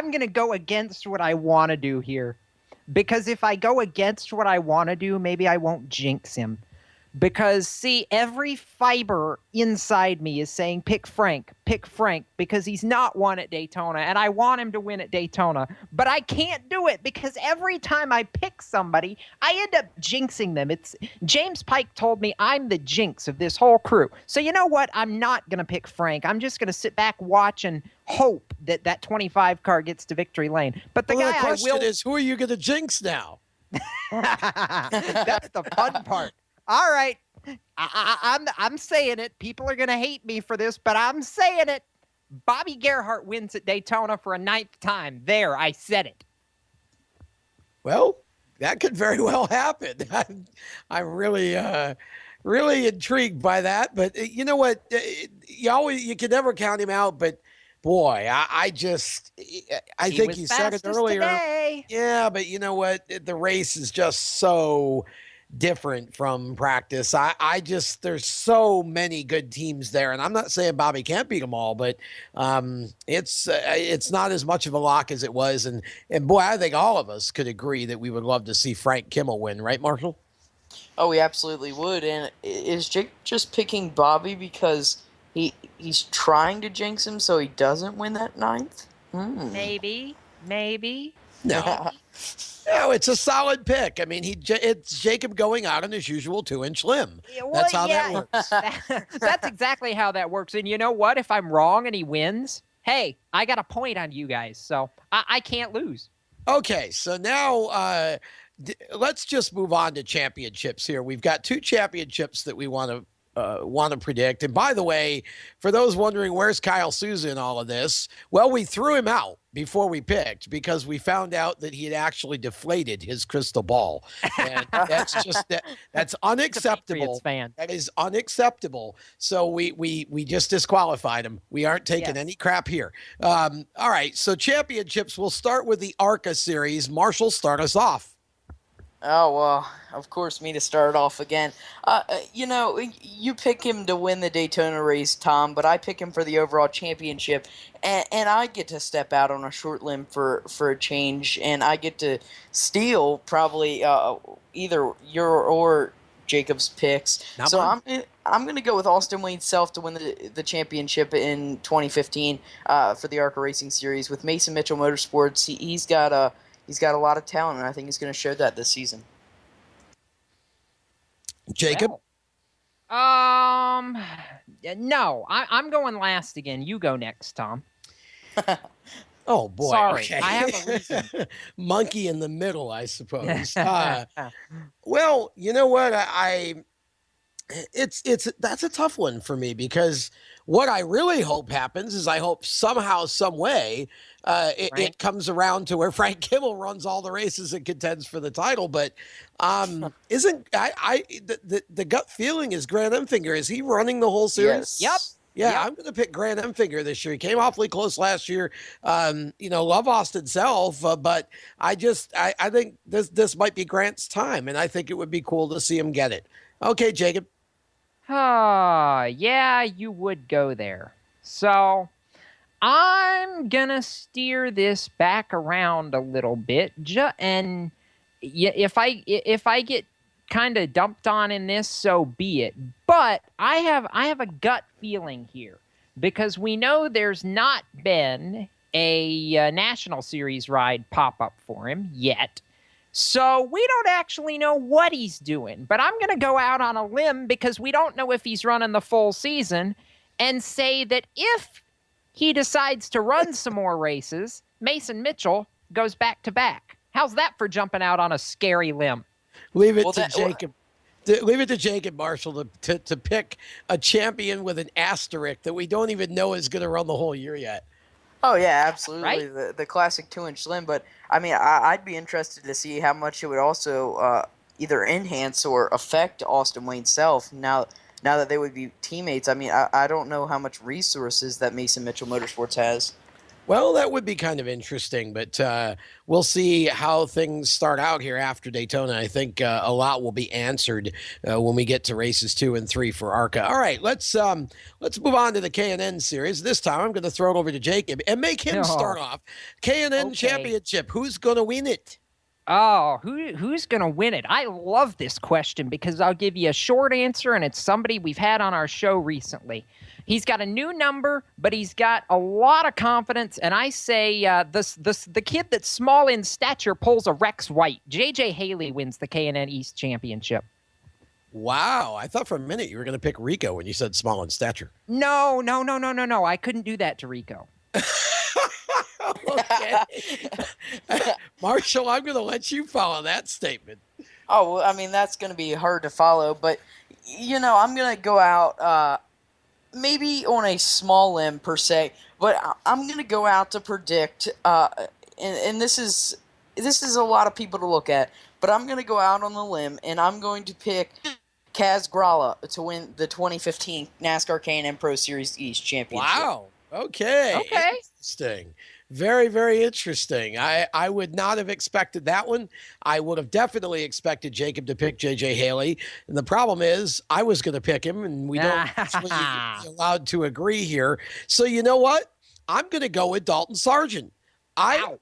going to go against what I want to do here. Because if I go against what I want to do, maybe I won't jinx him. Because, see, every fiber inside me is saying, pick Frank, because he's not won at Daytona, and I want him to win at Daytona. But I can't do it because every time I pick somebody, I end up jinxing them. James Pike told me I'm the jinx of this whole crew. So you know what? I'm not going to pick Frank. I'm just going to sit back, watch, and hope that 25 car gets to victory lane. But the question is, who are you going to jinx now? That's the fun part. All right, I'm saying it. People are going to hate me for this, but I'm saying it. Bobby Gerhart wins at Daytona for a 9th time. There, I said it. Well, that could very well happen. I'm really intrigued by that. But you know what? You can never count him out. But boy, I think you said it earlier. Today. Yeah, but you know what? The race is just so different from practice. I just, there's so many good teams there, and I'm not saying Bobby can't beat them all, but it's not as much of a lock as it was. And boy, I think all of us could agree that we would love to see Frank Kimmel win, right, Marshall? Oh, we absolutely would. And is Jake just picking Bobby because he's trying to jinx him so he doesn't win that 9th? Maybe. No. No, it's a solid pick. I mean, it's Jacob going out on his usual 2-inch limb. That's how that works. That's exactly how that works. And you know what? If I'm wrong and he wins, hey, I got a point on you guys, so I can't lose. Okay, so now let's just move on to championships here. We've got 2 championships that we want to predict. And by the way, for those wondering where's Kyle Souza in all of this, well, we threw him out before we picked because we found out that he had actually deflated his crystal ball. And that's just that's unacceptable. That is unacceptable. So we just disqualified him. We aren't taking any crap here. All right, so championships, we'll start with the ARCA series. Marshall, start us off. Oh, well, of course, me to start off again. You pick him to win the Daytona race, Tom, but I pick him for the overall championship, and I get to step out on a short limb for a change, and I get to steal probably either your or Jacob's picks. I'm going to go with Austin Wayne Self to win the championship in 2015 for the ARCA Racing Series. With Mason Mitchell Motorsports, he's got a lot of talent, and I think he's going to show that this season. Jacob? No, I'm going last again. You go next, Tom. Oh, boy. Sorry, okay. I have a reason. Monkey in the middle, I suppose. Well, you know what? That's a tough one for me because what I really hope happens is I hope somehow, some way, it comes around to where Frank Kimmel runs all the races and contends for the title. But the gut feeling is Grant Enfinger. Is he running the whole series? Yes. Yep. Yeah, I'm going to pick Grant Enfinger this year. He came awfully close last year. Love Austin Self, but I think this might be Grant's time, and I think it would be cool to see him get it. Okay, Jacob. Yeah, you would go there. So I'm gonna steer this back around a little bit, and if I get kind of dumped on in this, so be it. But I have a gut feeling here because we know there's not been a National Series ride pop up for him yet. So we don't actually know what he's doing, but I'm going to go out on a limb because we don't know if he's running the full season and say that if he decides to run some more races, Mason Mitchell goes back to back. How's that for jumping out on a scary limb? Leave it to Jacob. Leave it to Jacob Marshall to pick a champion with an asterisk that we don't even know is going to run the whole year yet. Oh, yeah, absolutely. Right? The classic 2-inch limb. But, I mean, I'd be interested to see how much it would also either enhance or affect Austin Wayne Self now that they would be teammates. I mean, I don't know how much resources that Mason Mitchell Motorsports has. Well, that would be kind of interesting, but we'll see how things start out here after Daytona. I think a lot will be answered when we get to races 2 and 3 for ARCA. All right, let's move on to the K&N series. This time, I'm going to throw it over to Jacob and make him start off. K&N Championship. Who's going to win it? Oh, who's going to win it? I love this question because I'll give you a short answer, and it's somebody we've had on our show recently. He's got a new number, but he's got a lot of confidence, and I say the kid that's small in stature pulls a Rex White. J.J. Haley wins the K&N East Championship. Wow, I thought for a minute you were going to pick Rico when you said small in stature. No. I couldn't do that to Rico. Okay. Marshall, I'm going to let you follow that statement. Oh, well, I mean, that's going to be hard to follow, but, I'm going to go out maybe on a small limb per se, but I'm going to go out to predict, and this is a lot of people to look at, but I'm going to go out on the limb, and I'm going to pick Kaz Grala to win the 2015 NASCAR K&N Pro Series East Championship. Wow. Okay. Interesting. Very, very interesting. I would not have expected that one. I would have definitely expected Jacob to pick J.J. Haley. And the problem is I was going to pick him, and we don't actually be allowed to agree here. So you know what? I'm going to go with Dalton Sargent. I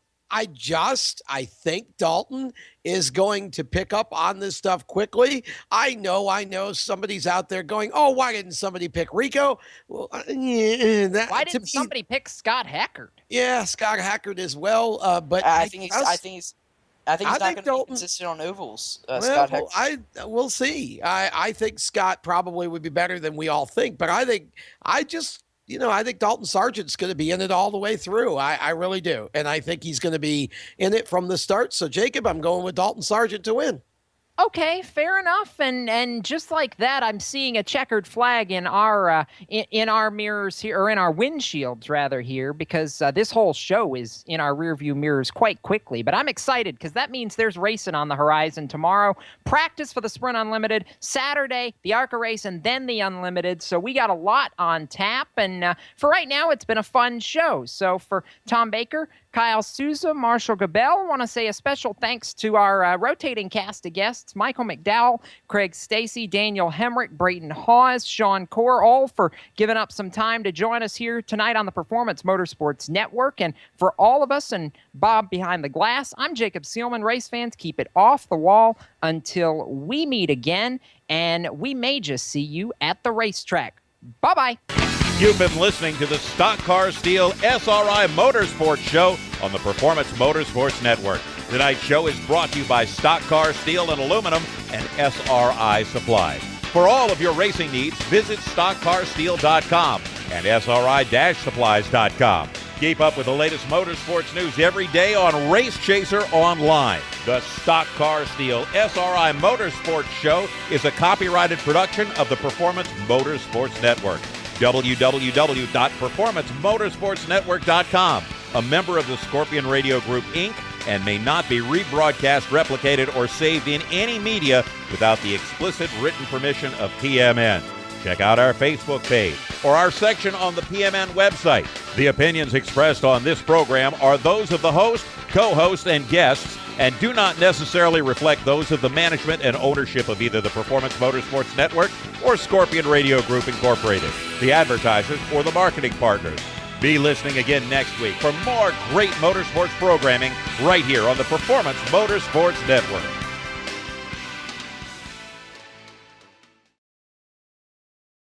think Dalton is going to pick up on this stuff quickly. I know somebody's out there going, oh, why didn't somebody pick Rico? Well, why didn't somebody pick Scott Hackard? Yeah, Scott Hackard as well. But I think he's not going to be consistent on ovals. Scott Hackard. We'll see. I think Scott probably would be better than we all think, but I think Dalton Sargent's going to be in it all the way through. I really do. And I think he's going to be in it from the start. So, Jacob, I'm going with Dalton Sargent to win. Okay, fair enough. And just like that, I'm seeing a checkered flag in our mirrors here, or in our windshields rather here, because this whole show is in our rearview mirrors quite quickly. But I'm excited because that means there's racing on the horizon tomorrow. Practice for the Sprint Unlimited, Saturday, the ARCA race, and then the Unlimited. So we got a lot on tap. And for right now, it's been a fun show. So for Tom Baker, Kyle Souza, Marshall Gabel, I want to say a special thanks to our rotating cast of guests, Michael McDowell, Craig Stacy, Daniel Hemrick, Brayton Hawes, Sean Core, all for giving up some time to join us here tonight on the Performance Motorsports Network. And for all of us and Bob behind the glass, I'm Jacob Seelman. Race fans, keep it off the wall until we meet again, and we may just see you at the racetrack. Bye-bye. You've been listening to the Stock Car Steel SRI Motorsports Show on the Performance Motorsports Network. Tonight's show is brought to you by Stock Car Steel and Aluminum and SRI Supplies. For all of your racing needs, visit StockCarSteel.com and SRI-Supplies.com. Keep up with the latest motorsports news every day on Race Chaser Online. The Stock Car Steel SRI Motorsports Show is a copyrighted production of the Performance Motorsports Network. www.performancemotorsportsnetwork.com, a member of the Scorpion Radio Group, Inc., and may not be rebroadcast, replicated, or saved in any media without the explicit written permission of PMN. Check out our Facebook page or our section on the PMN website. The opinions expressed on this program are those of the host, co-host, and guests, and do not necessarily reflect those of the management and ownership of either the Performance Motorsports Network or Scorpion Radio Group Incorporated, the advertisers, or the marketing partners. Be listening again next week for more great motorsports programming right here on the Performance Motorsports Network.